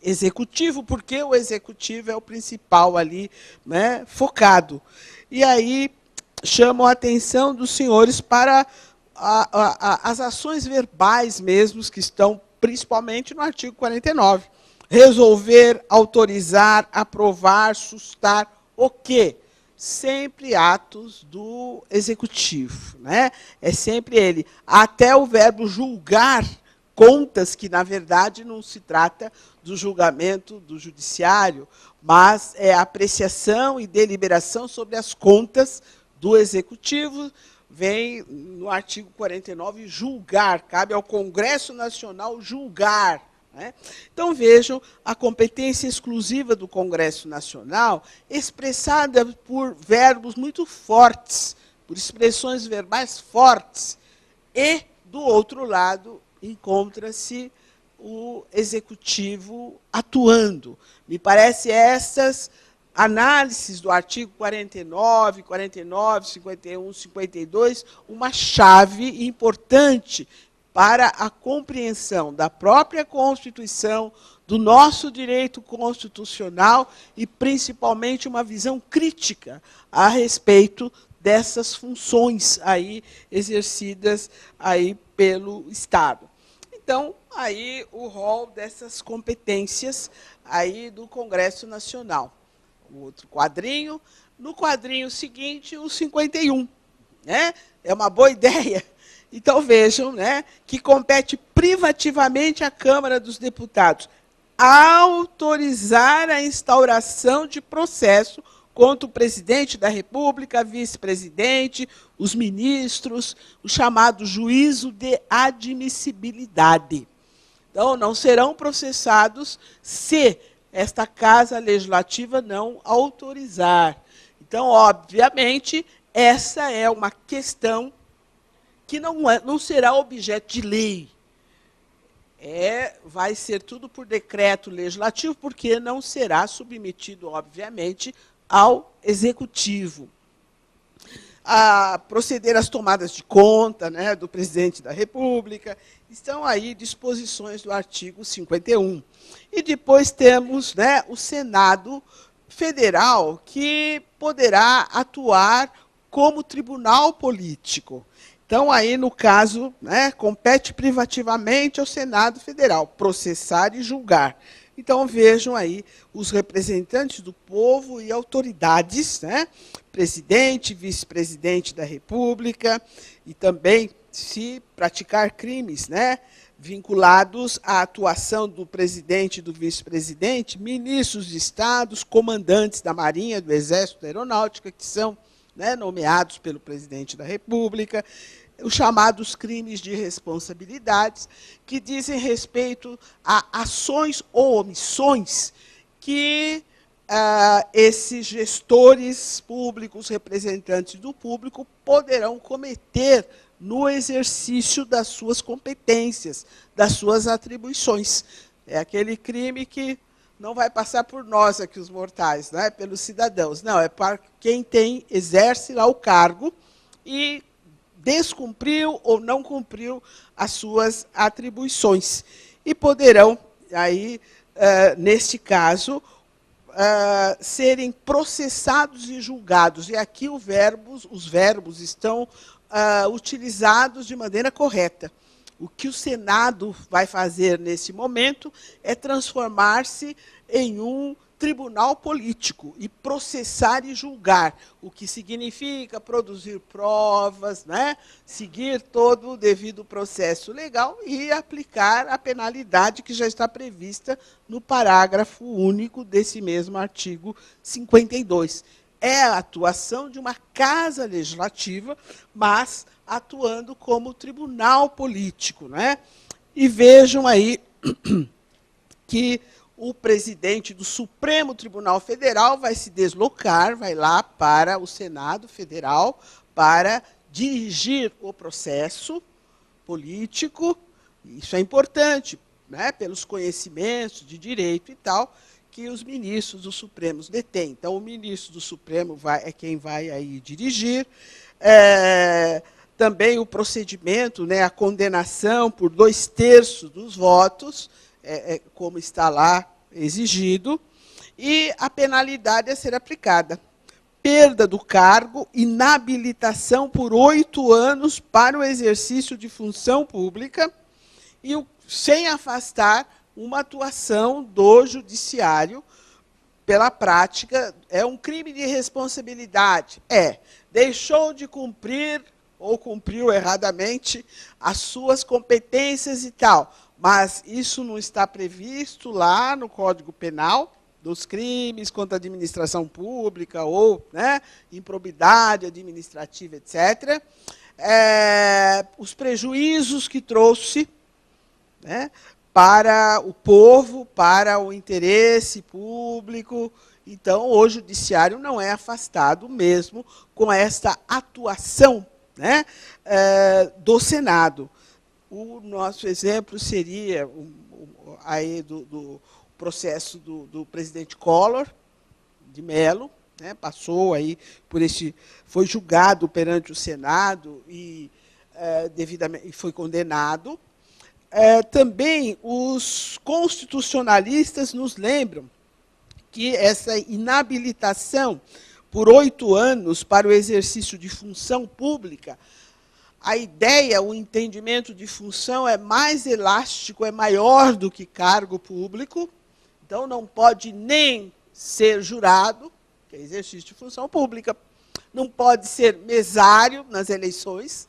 executivo, porque o executivo é o principal ali, né, focado. E aí chamam a atenção dos senhores para as ações verbais mesmo que estão principalmente no artigo 49. Resolver, autorizar, aprovar, sustar o quê? Sempre atos do executivo, né? É sempre ele. Até o verbo julgar contas, que, na verdade, não se trata do julgamento do judiciário, mas é a apreciação e deliberação sobre as contas do executivo. Vem no artigo 49, julgar, cabe ao Congresso Nacional julgar, né? Então, vejam, a competência exclusiva do Congresso Nacional, expressada por verbos muito fortes, por expressões verbais fortes, e, do outro lado, encontra-se o Executivo atuando. Me parece essas análises do artigo 49, 51, 52, uma chave importante para a compreensão da própria Constituição, do nosso direito constitucional e, principalmente, uma visão crítica a respeito dessas funções aí exercidas aí pelo Estado. Então, aí o rol dessas competências aí do Congresso Nacional. O outro quadrinho. No quadrinho seguinte, o 51. Né? É uma boa ideia. Então, vejam, né, que compete privativamente à Câmara dos Deputados autorizar a instauração de processo contra o presidente da República, vice-presidente, os ministros, o chamado juízo de admissibilidade. Então, não serão processados se esta Casa Legislativa não autorizar. Então, obviamente, essa é uma questão que não será objeto de lei. Vai ser tudo por decreto legislativo, porque não será submetido, obviamente, ao Executivo. A proceder às tomadas de conta, né, do presidente da República. Estão aí disposições do artigo 51. E depois temos, né, o Senado Federal, que poderá atuar como tribunal político. Então, aí, no caso, né, compete privativamente ao Senado Federal processar e julgar. Então, vejam aí os representantes do povo e autoridades, né? Presidente, vice-presidente da República, e também, se praticar crimes, né, vinculados à atuação do presidente e do vice-presidente, ministros de estados, comandantes da Marinha, do Exército, da Aeronáutica, que são, né, nomeados pelo presidente da República, os chamados crimes de responsabilidades, que dizem respeito a ações ou omissões que esses gestores públicos, representantes do público, poderão cometer no exercício das suas competências, das suas atribuições. É aquele crime que não vai passar por nós aqui, os mortais, não é pelos cidadãos. Não, é para quem exerce lá o cargo e descumpriu ou não cumpriu as suas atribuições. E poderão, aí, neste caso, serem processados e julgados. E aqui os verbos estão utilizados de maneira correta. O que o Senado vai fazer nesse momento é transformar-se em um tribunal político e processar e julgar, o que significa produzir provas, né? Seguir todo o devido processo legal e aplicar a penalidade que já está prevista no parágrafo único desse mesmo artigo 52. É a atuação de uma casa legislativa, mas atuando como tribunal político, né? E vejam aí que o presidente do Supremo Tribunal Federal vai se deslocar, vai lá para o Senado Federal para dirigir o processo político. Isso é importante, né, pelos conhecimentos de direito e tal, que os ministros do Supremo detêm. Então, o ministro do Supremo é quem vai aí dirigir. Também o procedimento, né, a condenação por 2/3 dos votos, como está lá exigido, e a penalidade a ser aplicada: perda do cargo, inabilitação por 8 anos para o exercício de função pública, e sem afastar uma atuação do judiciário pela prática. É um crime de responsabilidade. Deixou de cumprir ou cumpriu erradamente as suas competências e tal. Mas isso não está previsto lá no Código Penal, dos crimes contra a administração pública ou, né, improbidade administrativa, etc. Os prejuízos que trouxe, né, para o povo, para o interesse público. Então, o judiciário não é afastado mesmo com esta atuação, né, do Senado. O nosso exemplo seria aí do processo do presidente Collor de Mello, né, passou aí por foi julgado perante o Senado e devidamente foi condenado. Também os constitucionalistas nos lembram que essa inabilitação por 8 anos para o exercício de função pública, a ideia, o entendimento de função é mais elástico, é maior do que cargo público. Então, não pode nem ser jurado, que é exercício de função pública, não pode ser mesário nas eleições,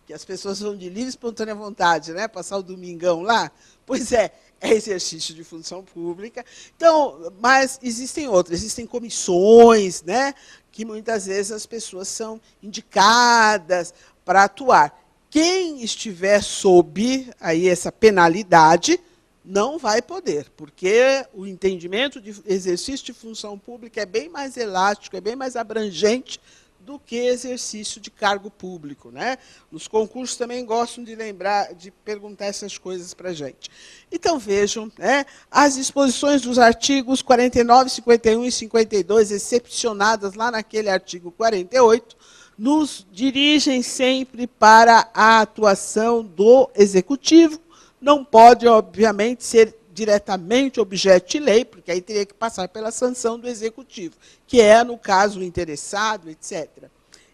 que as pessoas vão de livre e espontânea vontade, né? Passar o domingão lá. Pois é exercício de função pública. Então, mas existem outras, existem comissões, né, que muitas vezes as pessoas são indicadas para atuar. Quem estiver sob aí essa penalidade não vai poder, porque o entendimento de exercício de função pública é bem mais elástico, é bem mais abrangente do que exercício de cargo público, né? Nos concursos também gostam de lembrar, de perguntar essas coisas para a gente. Então, vejam, né, as disposições dos artigos 49, 51 e 52, excepcionadas lá naquele artigo 48, nos dirigem sempre para a atuação do Executivo. Não pode, obviamente, ser diretamente objeto de lei, porque aí teria que passar pela sanção do Executivo, que é, no caso, o interessado, etc.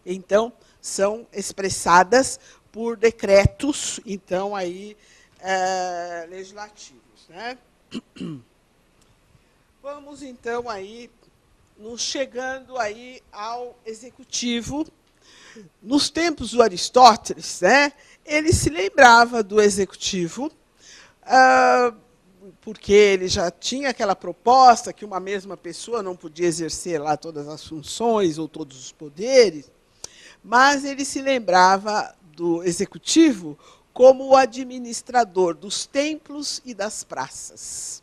Então, são expressadas por decretos, então, aí, legislativos, né? Vamos, então, aí, nos chegando aí ao Executivo. Nos tempos do Aristóteles, né, ele se lembrava do Executivo, porque ele já tinha aquela proposta que uma mesma pessoa não podia exercer lá todas as funções ou todos os poderes, mas ele se lembrava do Executivo como o administrador dos templos e das praças.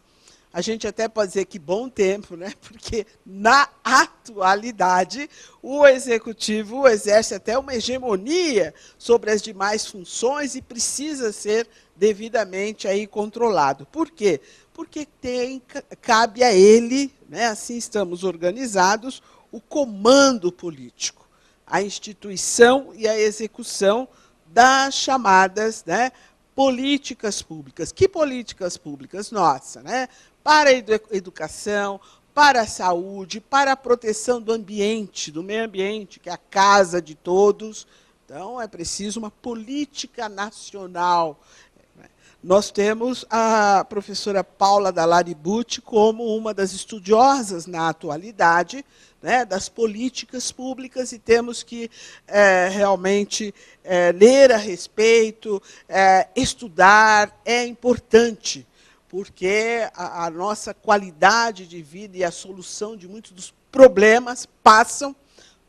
A gente até pode dizer que bom tempo, né? Porque, na atualidade, o Executivo exerce até uma hegemonia sobre as demais funções e precisa ser devidamente aí controlado. Por quê? Porque cabe a ele, né, assim estamos organizados, o comando político, a instituição e a execução das chamadas, né, políticas públicas. Que políticas públicas? Nossa, né? Para a educação, para a saúde, para a proteção do ambiente, do meio ambiente, que é a casa de todos. Então, é preciso uma política nacional. Nós temos a professora Paula Dallari Bucci como uma das estudiosas na atualidade, né, das políticas públicas, e temos que realmente ler a respeito, estudar, é importante, porque a nossa qualidade de vida e a solução de muitos dos problemas passam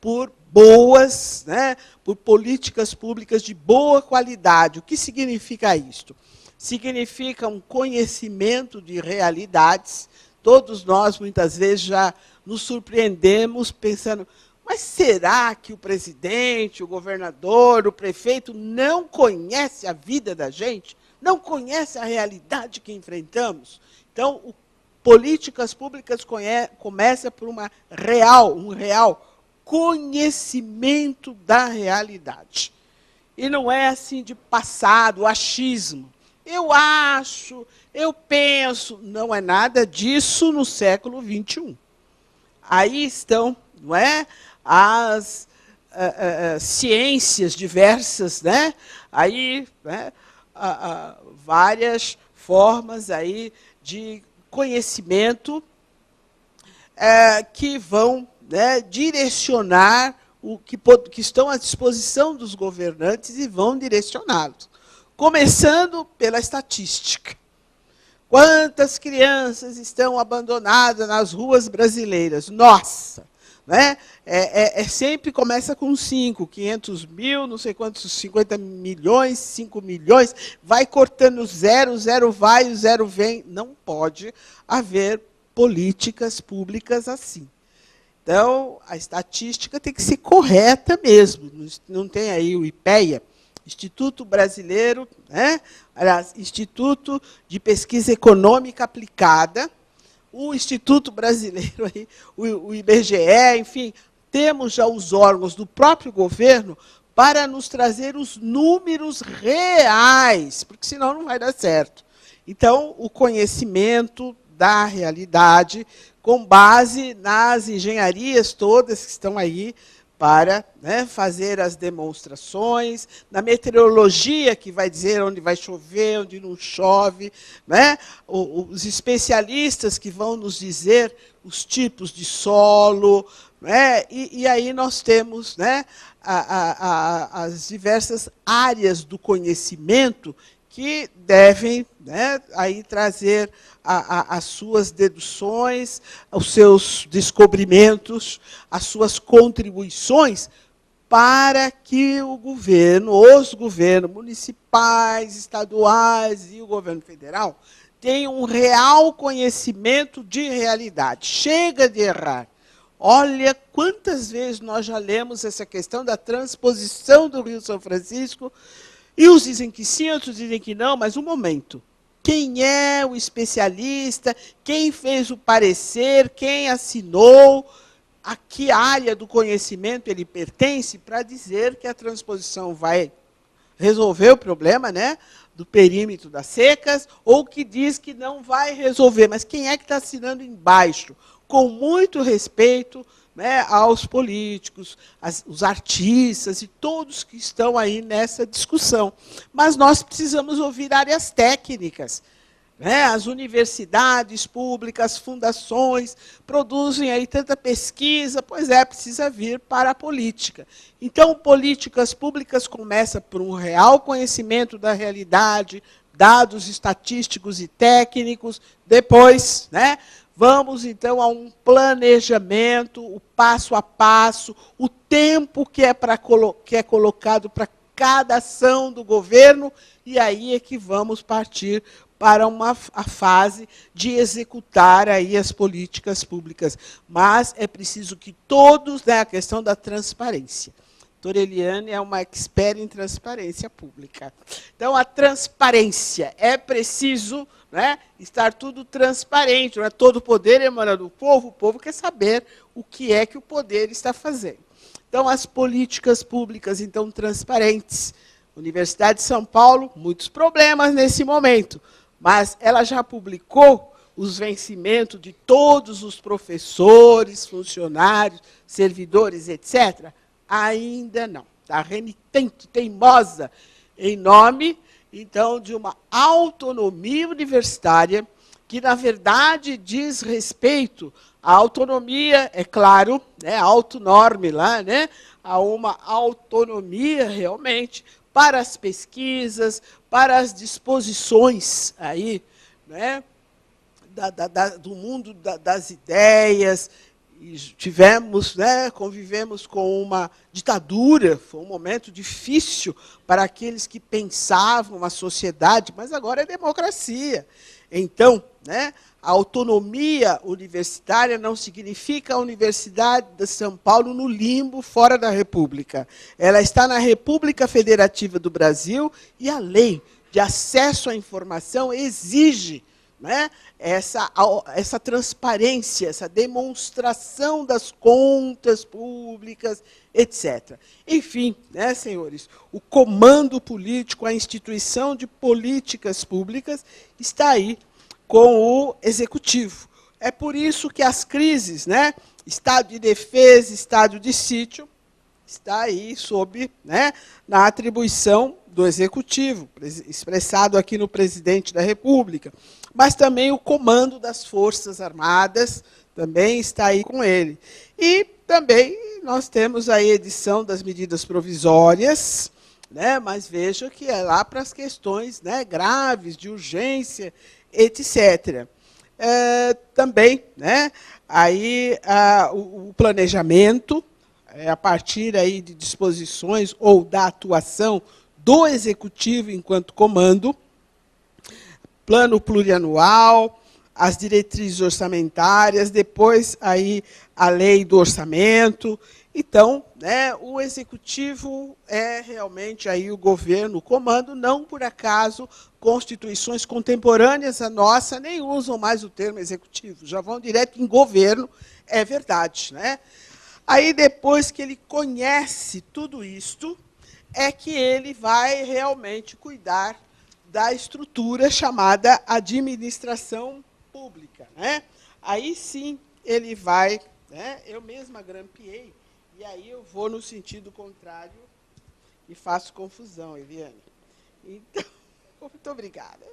por boas, né, por políticas públicas de boa qualidade. O que significa isto? Significa um conhecimento de realidades. Todos nós, muitas vezes, já nos surpreendemos pensando, mas será que o presidente, o governador, o prefeito não conhece a vida da gente? Não conhece a realidade que enfrentamos? Então, políticas públicas começa por um real conhecimento da realidade. E não é assim de passado, achismo. Eu acho, eu penso, não é nada disso no século XXI. Aí estão, não é, as ciências diversas, né? Aí, né, várias formas aí de conhecimento que vão, né, direcionar o que estão à disposição dos governantes e vão direcioná-los. Começando pela estatística. Quantas crianças estão abandonadas nas ruas brasileiras? Nossa! Né? Sempre começa com 500 mil, não sei quantos, 50 milhões, 5 milhões, vai cortando zero, zero vai, o zero vem. Não pode haver políticas públicas assim. Então, a estatística tem que ser correta mesmo. Não tem aí o IPEA, Instituto Brasileiro, né? Aliás, Instituto de Pesquisa Econômica Aplicada, o Instituto Brasileiro, aí, o IBGE, enfim, temos já os órgãos do próprio governo para nos trazer os números reais, porque senão não vai dar certo. Então, o conhecimento da realidade, com base nas engenharias todas que estão aí, para, né, fazer as demonstrações, na meteorologia, que vai dizer onde vai chover, onde não chove, né? Os especialistas que vão nos dizer os tipos de solo, né? E aí nós temos, né, as diversas áreas do conhecimento que devem, né, aí trazer as suas deduções, os seus descobrimentos, as suas contribuições para que o governo, os governos municipais, estaduais e o governo federal tenham um real conhecimento de realidade. Chega de errar. Olha quantas vezes nós já lemos essa questão da transposição do Rio São Francisco, e uns dizem que sim, outros dizem que não, mas um momento. Quem é o especialista? Quem fez o parecer? Quem assinou? A que área do conhecimento ele pertence para dizer que a transposição vai resolver o problema, né, do perímetro das secas, ou que diz que não vai resolver? Mas quem é que está assinando embaixo? Com muito respeito, né, aos políticos, os artistas e todos que estão aí nessa discussão. Mas nós precisamos ouvir áreas técnicas. Né? As universidades públicas, fundações, produzem aí tanta pesquisa, pois precisa vir para a política. Então, políticas públicas começam por um real conhecimento da realidade, dados estatísticos e técnicos, depois, né, vamos, então, a um planejamento, o passo a passo, o tempo que é colocado para cada ação do governo, e aí é que vamos partir para a fase de executar aí as políticas públicas. Mas é preciso que todos, né, a questão da transparência. Doutora Eliane é uma expert em transparência pública. Então, a transparência, é preciso, né, estar tudo transparente, não é? Todo o poder emana do povo, o povo quer saber o que é que o poder está fazendo. Então, as políticas públicas, então, transparentes. Universidade de São Paulo, muitos problemas nesse momento, mas ela já publicou os vencimentos de todos os professores, funcionários, servidores, etc., ainda não. Está renitente, teimosa, em nome então, de uma autonomia universitária que, na verdade, diz respeito à autonomia, é claro, né, autonorme lá, né, a uma autonomia realmente para as pesquisas, para as disposições aí, né, do mundo das ideias. E tivemos, né, convivemos com uma ditadura, foi um momento difícil para aqueles que pensavam a sociedade, mas agora é democracia. Então, né, a autonomia universitária não significa a Universidade de São Paulo no limbo, fora da República. Ela está na República Federativa do Brasil e a lei de acesso à informação exige, né, essa transparência, essa demonstração das contas públicas, etc. Enfim, né, senhores, o comando político, a instituição de políticas públicas está aí com o executivo. É por isso que as crises, né, estado de defesa, estado de sítio, está aí sob, né, na atribuição do executivo, expressado aqui no presidente da República. Mas também o comando das Forças Armadas também está aí com ele. E também nós temos a edição das medidas provisórias, né, mas veja que é lá para as questões, né, graves, de urgência, etc. Também, né, aí, o planejamento, a partir aí de disposições ou da atuação do executivo enquanto comando, plano plurianual, as diretrizes orçamentárias, depois aí a lei do orçamento. Então, né, o executivo é realmente aí o governo, o comando. Não por acaso constituições contemporâneas a nossa nem usam mais o termo executivo, já vão direto em governo, é verdade, né? Aí, depois que ele conhece tudo isto, é que ele vai realmente cuidar da estrutura chamada administração pública, né? Aí sim ele vai, né? Eu mesma grampeei, e aí eu vou no sentido contrário e faço confusão, Eliane. Então, muito obrigada.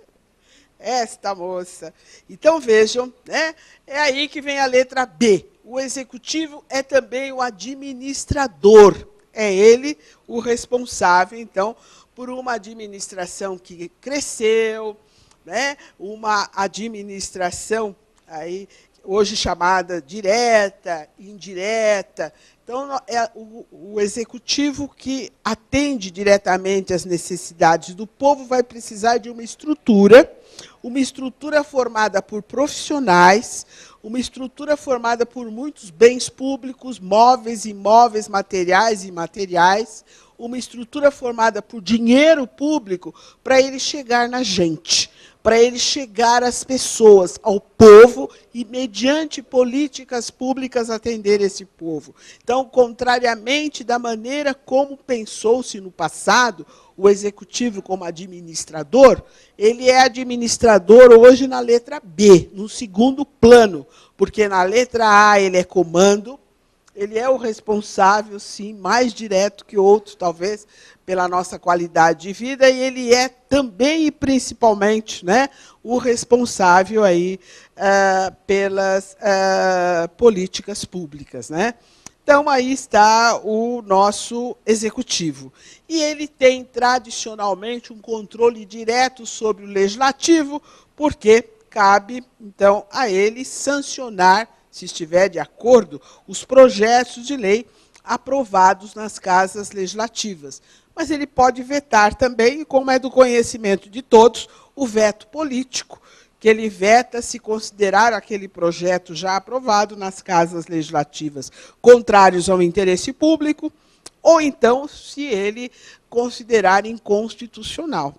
Esta moça. Então, vejam, né? É aí que vem a letra B. O executivo é também o administrador. É ele o responsável, então, por uma administração que cresceu, né? Uma administração aí, hoje chamada direta, indireta. Então, é o executivo que atende diretamente às necessidades do povo vai precisar de uma estrutura formada por profissionais, uma estrutura formada por muitos bens públicos, móveis, imóveis, materiais e imateriais, uma estrutura formada por dinheiro público para ele chegar na gente, para ele chegar às pessoas, ao povo, e, mediante políticas públicas, atender esse povo. Então, contrariamente da maneira como pensou-se no passado, o executivo como administrador, ele é administrador hoje na letra B, no segundo plano, porque na letra A ele é comando, ele é o responsável, sim, mais direto que outros, talvez, pela nossa qualidade de vida, e ele é também e principalmente, né, o responsável aí, pelas políticas públicas, né? Então, aí está o nosso executivo. E ele tem, tradicionalmente, um controle direto sobre o legislativo, porque cabe, então, a ele sancionar, se estiver de acordo, os projetos de lei aprovados nas casas legislativas. Mas ele pode vetar também, e como é do conhecimento de todos, o veto político, que ele veta se considerar aquele projeto já aprovado nas casas legislativas contrários ao interesse público, ou então se ele considerar inconstitucional.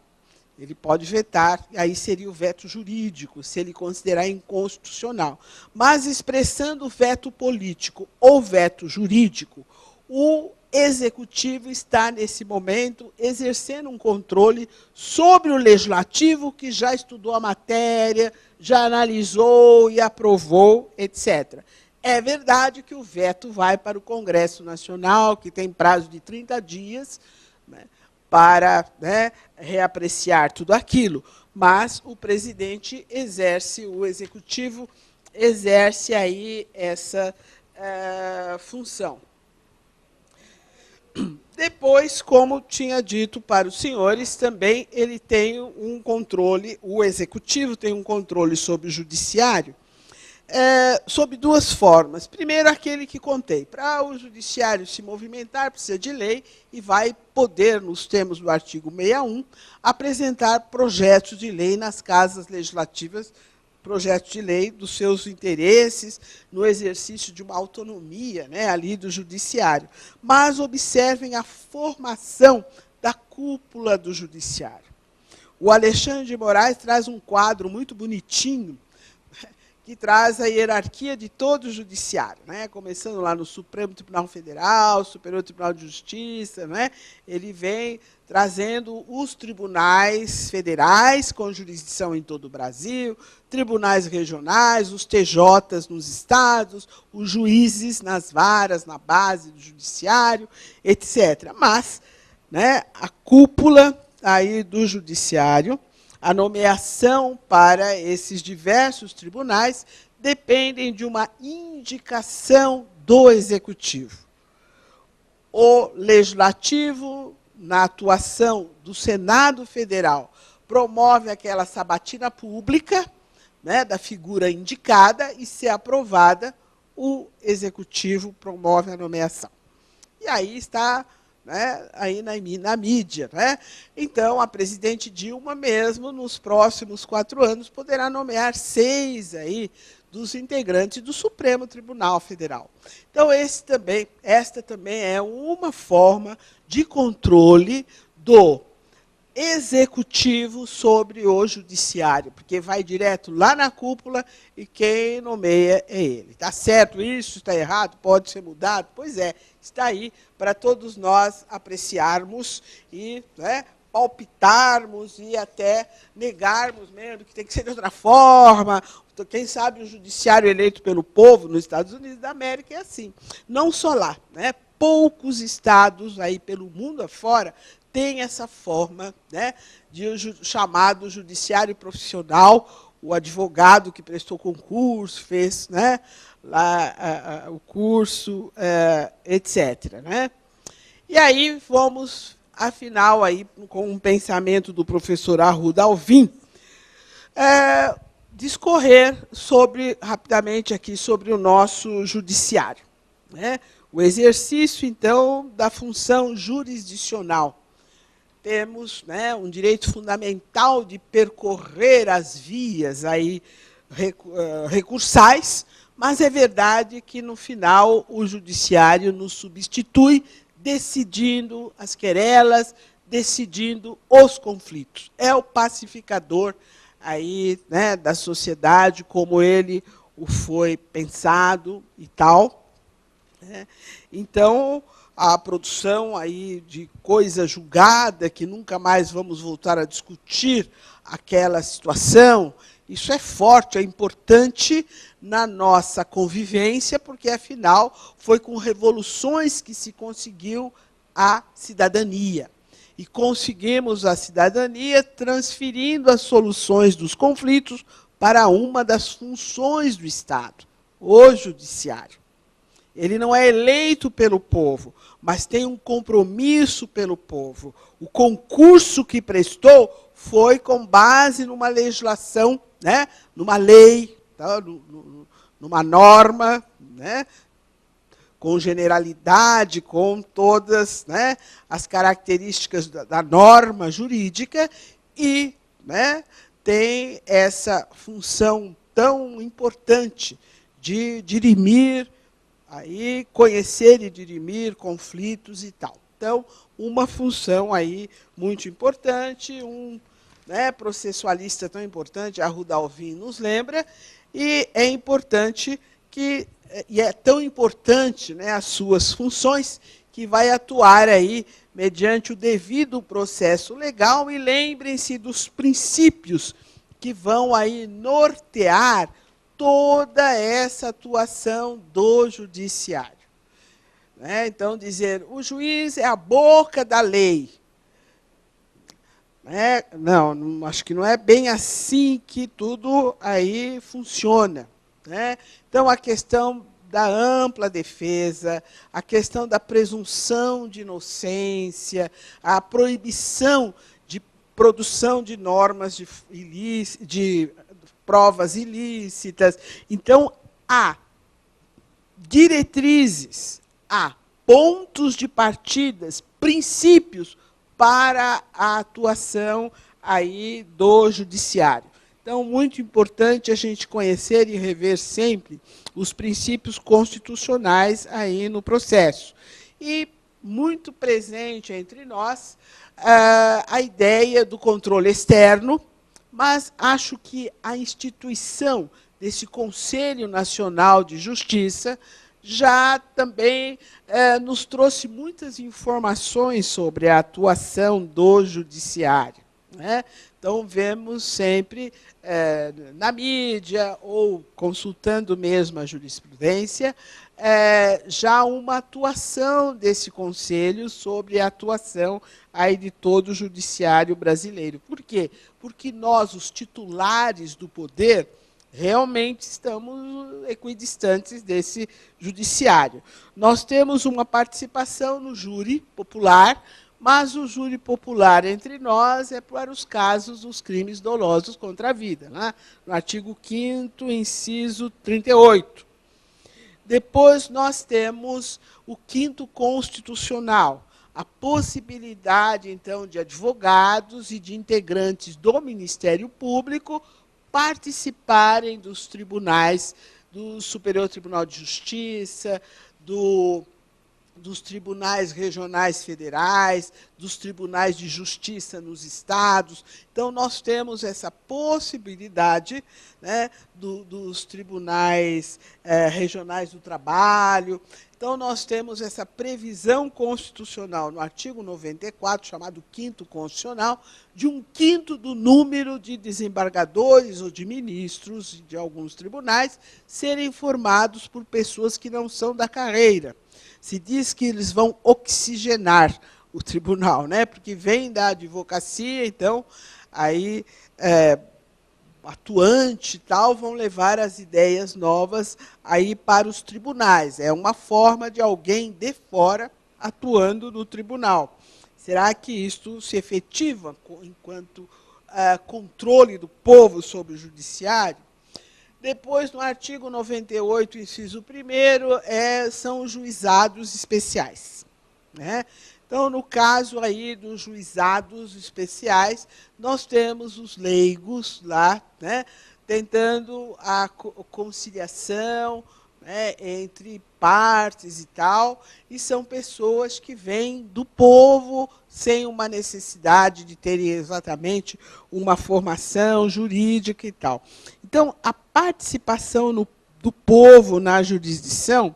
Ele pode vetar, aí seria o veto jurídico, se ele considerar inconstitucional. Mas, expressando o veto político ou veto jurídico, o executivo está, nesse momento, exercendo um controle sobre o legislativo, que já estudou a matéria, já analisou e aprovou, etc. É verdade que o veto vai para o Congresso Nacional, que tem prazo de 30 dias, né, para, né, reapreciar tudo aquilo, mas o presidente exerce, o executivo exerce aí essa função. Depois, como tinha dito para os senhores, também ele tem um controle, o executivo tem um controle sobre o judiciário, sob duas formas. Primeiro, aquele que contei. Para o judiciário se movimentar, precisa de lei e vai poder, nos termos do artigo 61, apresentar projetos de lei nas casas legislativas, projetos de lei dos seus interesses, no exercício de uma autonomia, né, ali do judiciário. Mas observem a formação da cúpula do judiciário. O Alexandre de Moraes traz um quadro muito bonitinho, que traz a hierarquia de todo o judiciário, né? Começando lá no Supremo Tribunal Federal, Superior Tribunal de Justiça, né? Ele vem trazendo os tribunais federais, com jurisdição em todo o Brasil, tribunais regionais, os TJs nos estados, os juízes nas varas, na base do judiciário, etc. Mas, né, a cúpula aí do judiciário, a nomeação para esses diversos tribunais dependem de uma indicação do Executivo. O Legislativo, na atuação do Senado Federal, promove aquela sabatina pública, né, da figura indicada, e, se aprovada, o Executivo promove a nomeação. E aí está, né, aí na mídia. Né? Então, a presidente Dilma mesmo, nos próximos 4 anos, poderá nomear 6 aí dos integrantes do Supremo Tribunal Federal. Então, esta também é uma forma de controle do executivo sobre o judiciário, porque vai direto lá na cúpula e quem nomeia é ele. Está certo isso? Está errado? Pode ser mudado? Pois é, está aí para todos nós apreciarmos e, né, palpitarmos e até negarmos mesmo que tem que ser de outra forma. Quem sabe o judiciário eleito pelo povo nos Estados Unidos da América é assim. Não só lá, né? Poucos estados aí pelo mundo afora têm essa forma, né, de chamado judiciário profissional, o advogado que prestou concurso, fez, né, lá, o curso, etc. Né? E aí vamos, afinal, aí, com um pensamento do professor Arruda Alvim, discorrer rapidamente aqui sobre o nosso judiciário. Né? O exercício, então, da função jurisdicional. Temos, né, um direito fundamental de percorrer as vias aí, recursais, mas é verdade que, no final, o judiciário nos substitui, decidindo as querelas, decidindo os conflitos. É o pacificador aí, né, da sociedade, como ele o foi pensado e tal. Né? Então, a produção aí de coisa julgada, que nunca mais vamos voltar a discutir aquela situação, isso é forte, é importante na nossa convivência, porque, afinal, foi com revoluções que se conseguiu a cidadania. E conseguimos a cidadania transferindo as soluções dos conflitos para uma das funções do Estado, o judiciário. Ele não é eleito pelo povo, mas tem um compromisso pelo povo. O concurso que prestou foi com base numa legislação, né, numa lei, tá, numa norma, né, com generalidade, com todas, né, as características da norma jurídica e, né, tem essa função tão importante de dirimir, aí, conhecer e dirimir conflitos e tal. Então, uma função aí muito importante, né, processualista tão importante, Arruda Alvim nos lembra, e é importante que, e é tão importante, né, as suas funções, que vai atuar aí mediante o devido processo legal, e lembrem-se dos princípios que vão aí nortear toda essa atuação do judiciário. Né? Então, dizer, o juiz é a boca da lei. Não, acho que não é bem assim que tudo aí funciona, né? Então, a questão da ampla defesa, a questão da presunção de inocência, a proibição de produção de normas de provas ilícitas. Então, há diretrizes, há pontos de partidas, princípios para a atuação aí do judiciário. Então, muito importante a gente conhecer e rever sempre os princípios constitucionais aí no processo. E muito presente entre nós a ideia do controle externo, mas acho que a instituição desse Conselho Nacional de Justiça já também nos trouxe muitas informações sobre a atuação do judiciário, né? Então, vemos sempre na mídia ou consultando mesmo a jurisprudência, já uma atuação desse conselho sobre a atuação aí de todo o judiciário brasileiro. Por quê? Porque nós, os titulares do poder, realmente estamos equidistantes desse judiciário. Nós temos uma participação no júri popular, mas o júri popular entre nós é para os casos dos crimes dolosos contra a vida, né? No artigo 5º, inciso 38. Depois nós temos o 5º constitucional, a possibilidade, então, de advogados e de integrantes do Ministério Público participarem dos tribunais, do Superior Tribunal de Justiça, dos tribunais regionais federais, dos tribunais de justiça nos estados. Então, nós temos essa possibilidade, né, dos tribunais regionais do trabalho. Então, nós temos essa previsão constitucional no artigo 94, chamado 5º Constitucional, de 1/5 do número de desembargadores ou de ministros de alguns tribunais serem formados por pessoas que não são da carreira. Se diz que eles vão oxigenar o tribunal, né? Porque vem da advocacia, então, aí, atuante e tal, vão levar as ideias novas aí para os tribunais. É uma forma de alguém de fora atuando no tribunal. Será que isto se efetiva enquanto controle do povo sobre o judiciário? Depois, no artigo 98, inciso 1º, são os juizados especiais, né? Então, no caso aí dos juizados especiais, nós temos os leigos lá, né, tentando a conciliação, né, entre partes e tal, e são pessoas que vêm do povo sem uma necessidade de terem exatamente uma formação jurídica e tal. Então, a participação do povo na jurisdição,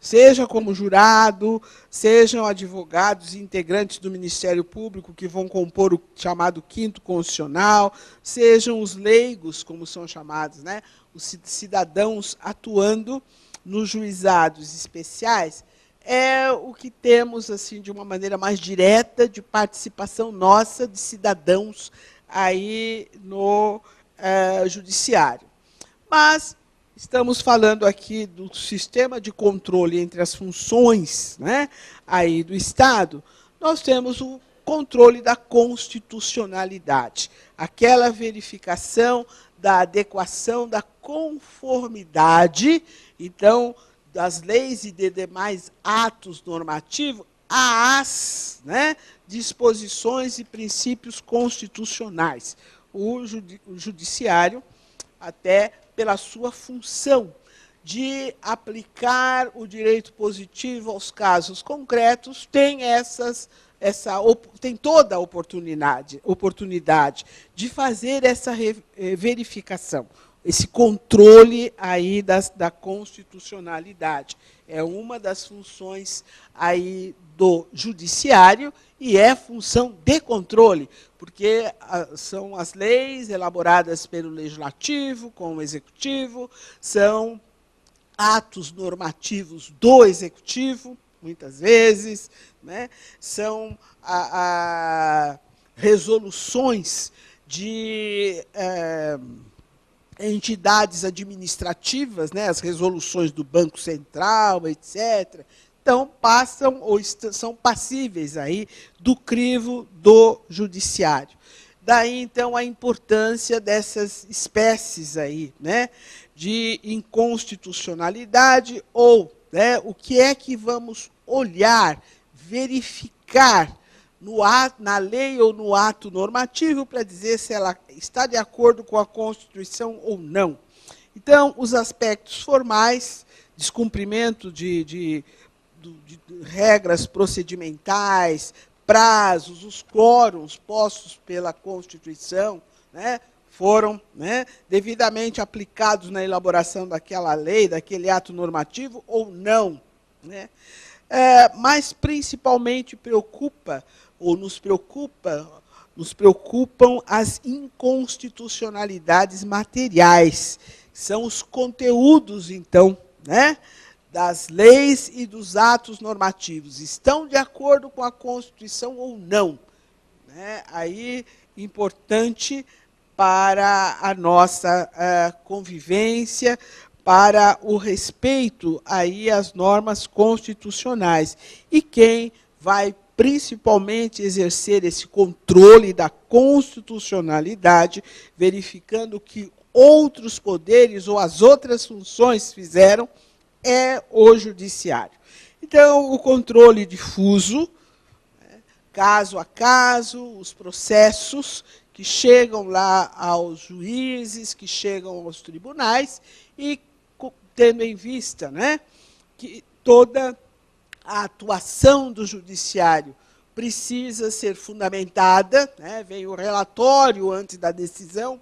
seja como jurado, sejam advogados e integrantes do Ministério Público que vão compor o chamado 5º Constitucional, sejam os leigos, como são chamados, né, os cidadãos atuando nos juizados especiais, é o que temos, assim, de uma maneira mais direta de participação nossa de cidadãos aí no judiciário. Mas estamos falando aqui do sistema de controle entre as funções, né, aí do Estado. Nós temos o controle da constitucionalidade, aquela verificação da adequação, da conformidade, então, das leis e de demais atos normativos às, né, disposições e princípios constitucionais. O judiciário, até pela sua função de aplicar o direito positivo aos casos concretos, tem toda a oportunidade de fazer essa verificação, esse controle aí da constitucionalidade. É uma das funções aí do judiciário e é função de controle, porque são as leis elaboradas pelo legislativo com o executivo, são atos normativos do executivo, muitas vezes, né? São resoluções de entidades administrativas, né, as resoluções do Banco Central, etc., então passam ou são passíveis aí do crivo do judiciário. Daí, então, a importância dessas espécies aí, né, de inconstitucionalidade, ou, né, o que é que vamos olhar, verificar na lei ou no ato normativo para dizer se ela está de acordo com a Constituição ou não. Então, os aspectos formais, descumprimento de regras procedimentais, prazos, os quórums postos pela Constituição, né, foram, né, devidamente aplicados na elaboração daquela lei, daquele ato normativo ou não, né? Mas principalmente nos preocupam as inconstitucionalidades materiais, são os conteúdos, então, né, das leis e dos atos normativos. Estão de acordo com a Constituição ou não? Né? Aí, importante para a nossa convivência, para o respeito aí às normas constitucionais. E quem vai principalmente exercer esse controle da constitucionalidade, verificando que outros poderes ou as outras funções fizeram, é o judiciário. Então, o controle difuso, caso a caso, os processos que chegam lá aos juízes, que chegam aos tribunais, e tendo em vista, né, que toda a atuação do judiciário precisa ser fundamentada, né, vem o relatório antes da decisão,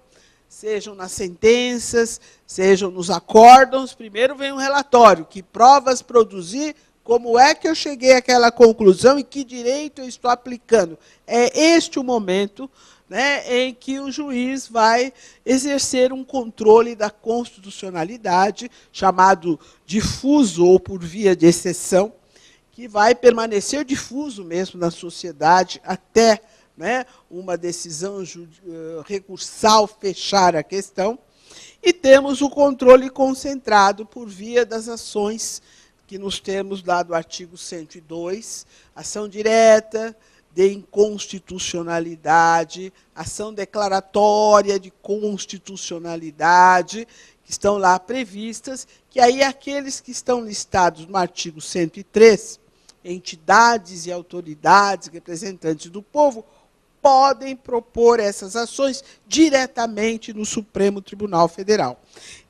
sejam nas sentenças, sejam nos acórdãos, primeiro vem um relatório, que provas produzir, como é que eu cheguei àquela conclusão e que direito eu estou aplicando. É este o momento, né, em que o juiz vai exercer um controle da constitucionalidade, chamado difuso ou por via de exceção, que vai permanecer difuso mesmo na sociedade até, né, uma decisão recursal fechar a questão, e temos o controle concentrado por via das ações que nos temos lá do artigo 102, ação direta de inconstitucionalidade, ação declaratória de constitucionalidade, que estão lá previstas, que aí aqueles que estão listados no artigo 103, entidades e autoridades, representantes do povo, podem propor essas ações diretamente no Supremo Tribunal Federal.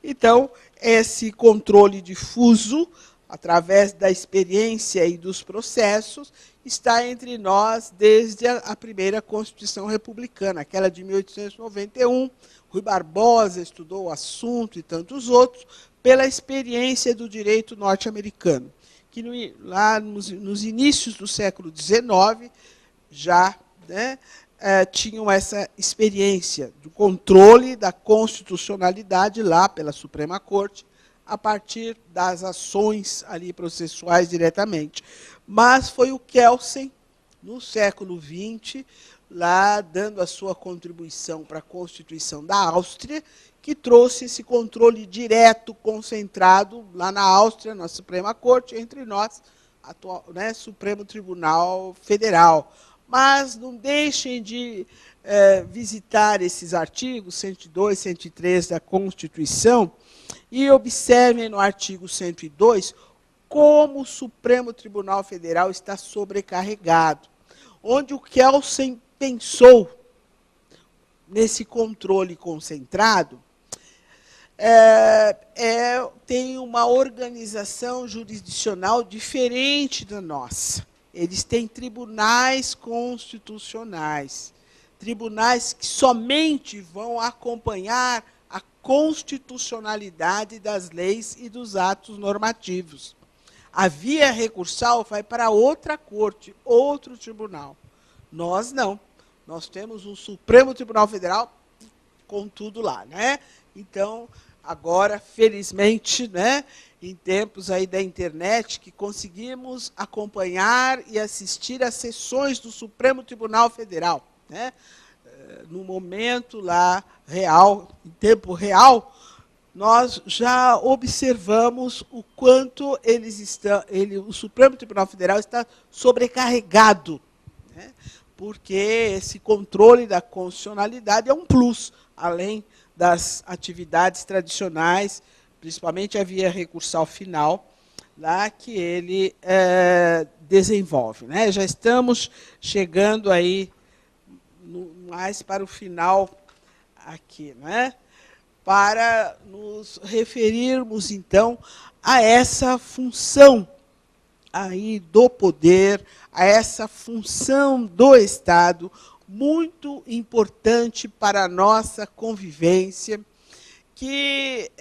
Então, esse controle difuso, através da experiência e dos processos, está entre nós desde a primeira Constituição Republicana, aquela de 1891. Rui Barbosa estudou o assunto e tantos outros, pela experiência do direito norte-americano, que lá nos inícios do século XIX já, né, tinham essa experiência do controle da constitucionalidade lá pela Suprema Corte, a partir das ações ali processuais diretamente. Mas foi o Kelsen, no século XX, lá dando a sua contribuição para a Constituição da Áustria, que trouxe esse controle direto, concentrado lá na Áustria, na Suprema Corte, entre nós, atual, né, Supremo Tribunal Federal. Mas não deixem de visitar esses artigos 102, 103 da Constituição e observem no artigo 102 como o Supremo Tribunal Federal está sobrecarregado, onde o Kelsen pensou nesse controle concentrado, tem uma organização jurisdicional diferente da nossa. Eles têm tribunais constitucionais, tribunais que somente vão acompanhar a constitucionalidade das leis e dos atos normativos. A via recursal vai para outra corte, outro tribunal. Nós não. Nós temos um Supremo Tribunal Federal com tudo lá, né? Então, agora, felizmente, né, em tempos aí da internet, que conseguimos acompanhar e assistir às sessões do Supremo Tribunal Federal. né, no momento lá real, em tempo real, nós já observamos o quanto o Supremo Tribunal Federal está sobrecarregado, né, porque esse controle da constitucionalidade é um plus, além das atividades tradicionais, principalmente a via recursal final, lá que ele desenvolve, né? Já estamos chegando aí mais para o final aqui, né? Para nos referirmos, então, a essa função aí do poder, a essa função do Estado, muito importante para a nossa convivência, que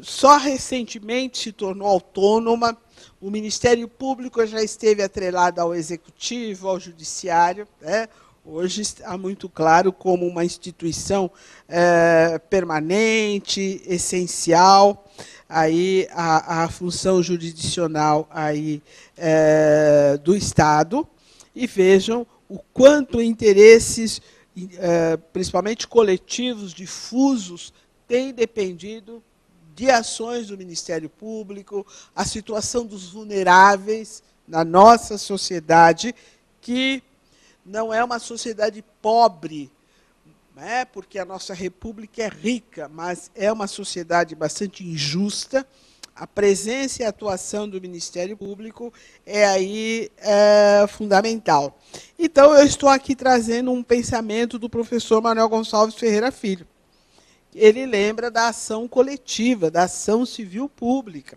só recentemente se tornou autônoma. O Ministério Público já esteve atrelado ao Executivo, ao Judiciário, né? Hoje está muito claro como uma instituição permanente, essencial, aí a função jurisdicional aí, do Estado, e vejam o quanto interesses, principalmente coletivos, difusos, têm dependido de ações do Ministério Público, a situação dos vulneráveis na nossa sociedade, que não é uma sociedade pobre, né, porque a nossa república é rica, mas é uma sociedade bastante injusta. A presença e a atuação do Ministério Público é aí fundamental. Então, eu estou aqui trazendo um pensamento do professor Manuel Gonçalves Ferreira Filho. Ele lembra da ação coletiva, da ação civil pública,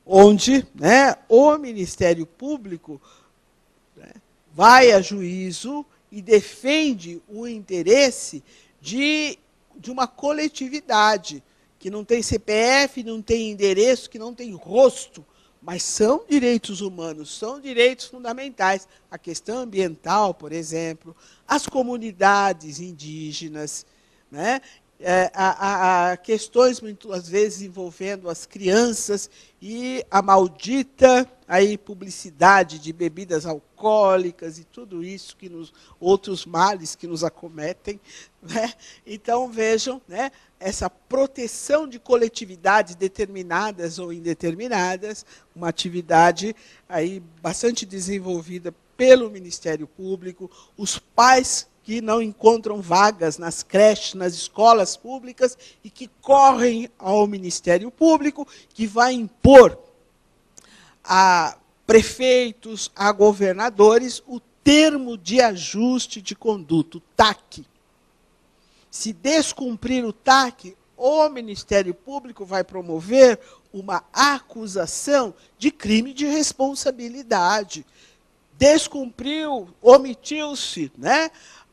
onde, né, o Ministério Público, né, vai a juízo e defende o interesse de uma coletividade, que não tem CPF, não tem endereço, que não tem rosto, mas são direitos humanos, são direitos fundamentais. A questão ambiental, por exemplo, as comunidades indígenas, né? A questões, muitas vezes, envolvendo as crianças e a maldita aí, publicidade de bebidas alcoólicas e tudo isso, outros males que nos acometem, né? Então, vejam, né, essa proteção de coletividades determinadas ou indeterminadas, uma atividade aí bastante desenvolvida pelo Ministério Público, os pais que não encontram vagas nas creches, nas escolas públicas, e que correm ao Ministério Público, que vai impor a prefeitos, a governadores, o termo de ajuste de conduta, o TAC. Se descumprir o TAC, o Ministério Público vai promover uma acusação de crime de responsabilidade. Descumpriu, omitiu-se, né,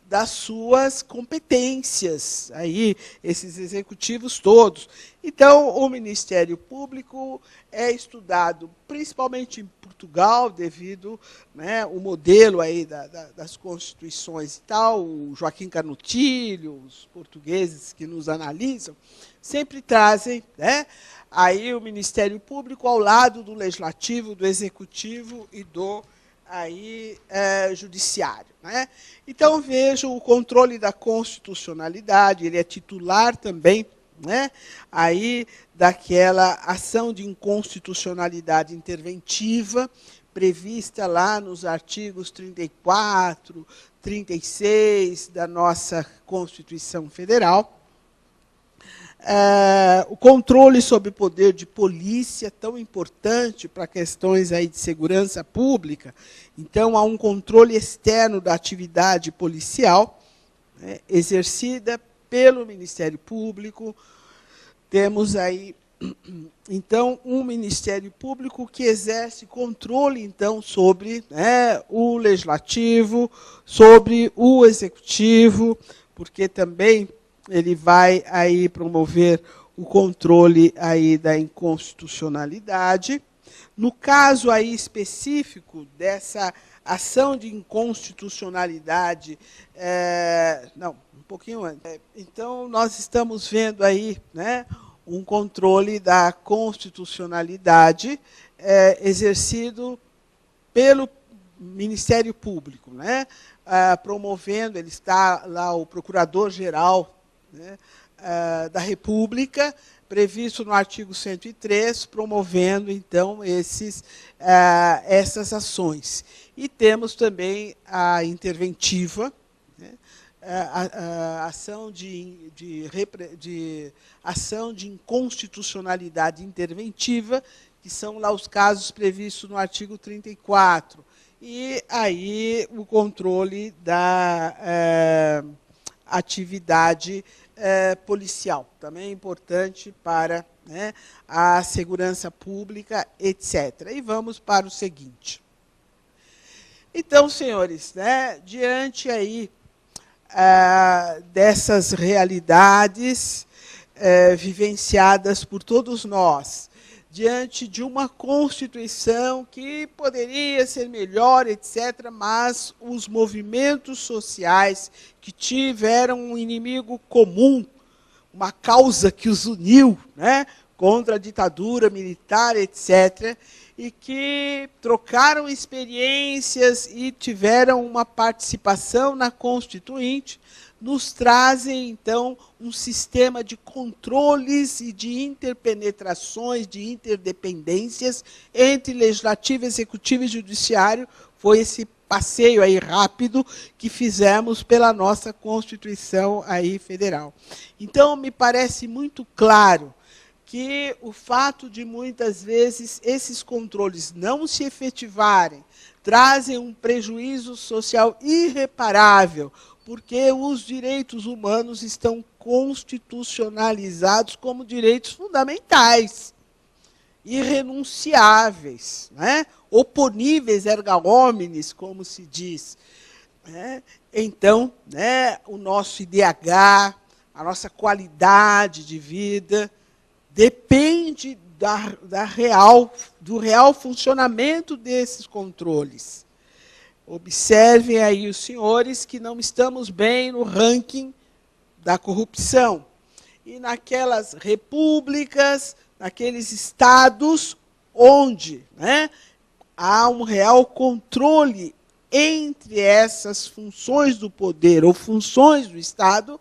das suas competências, aí, esses executivos todos. Então, o Ministério Público é estudado principalmente em Portugal, devido, né, o modelo aí das constituições e tal, o Joaquim Canutilho, os portugueses que nos analisam, sempre trazem, né, aí o Ministério Público ao lado do Legislativo, do Executivo e do aí, judiciário, né? Então, vejam o controle da constitucionalidade, ele é titular também, né, aí, daquela ação de inconstitucionalidade interventiva, prevista lá nos artigos 34, 36 da nossa Constituição Federal. O controle sobre o poder de polícia, tão importante para questões aí de segurança pública. Então, há um controle externo da atividade policial, né, exercida pelo Ministério Público. Temos aí, então, um Ministério Público que exerce controle, então, sobre, né, o Legislativo, sobre o Executivo, porque também ele vai aí promover o controle aí da inconstitucionalidade. No caso aí específico dessa ação de inconstitucionalidade, não, um pouquinho antes. Então, nós estamos vendo aí, né, um controle da constitucionalidade exercido pelo Ministério Público, né? Promovendo, ele está lá, o Procurador-Geral, né, da República, previsto no artigo 103, promovendo, então, essas ações. E temos também a interventiva, né, a ação ação de inconstitucionalidade interventiva, que são lá os casos previstos no artigo 34. E aí o controle da atividade policial, também é importante para, né, a segurança pública, etc. E vamos para o seguinte. Então, senhores, né, diante aí dessas realidades vivenciadas por todos nós, diante de uma Constituição que poderia ser melhor, etc., mas os movimentos sociais que tiveram um inimigo comum, uma causa que os uniu, né, contra a ditadura militar, etc., e que trocaram experiências e tiveram uma participação na Constituinte, nos trazem, então, um sistema de controles e de interpenetrações, de interdependências entre legislativo, executivo e judiciário. Foi esse passeio aí rápido que fizemos pela nossa Constituição aí federal. Então, me parece muito claro que o fato de, muitas vezes, esses controles não se efetivarem, trazem um prejuízo social irreparável, porque os direitos humanos estão constitucionalizados como direitos fundamentais, irrenunciáveis, né? Oponíveis erga omnes, como se diz. Né? Então, né, o nosso IDH, a nossa qualidade de vida, depende do real funcionamento desses controles. Observem aí os senhores que não estamos bem no ranking da corrupção. E naquelas repúblicas, naqueles estados onde, né, há um real controle entre essas funções do poder ou funções do Estado,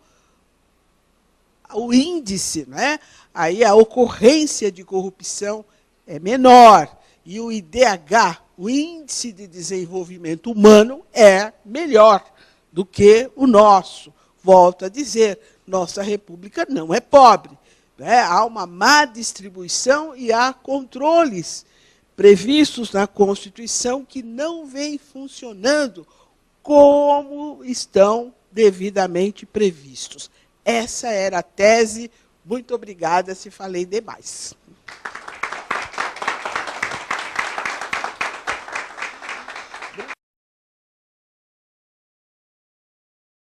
o índice, né, aí a ocorrência de corrupção é menor. E o IDH, o Índice de Desenvolvimento Humano, é melhor do que o nosso. Volto a dizer, nossa república não é pobre, né? Há uma má distribuição e há controles previstos na Constituição que não vêm funcionando como estão devidamente previstos. Essa era a tese. Muito obrigada se falei demais.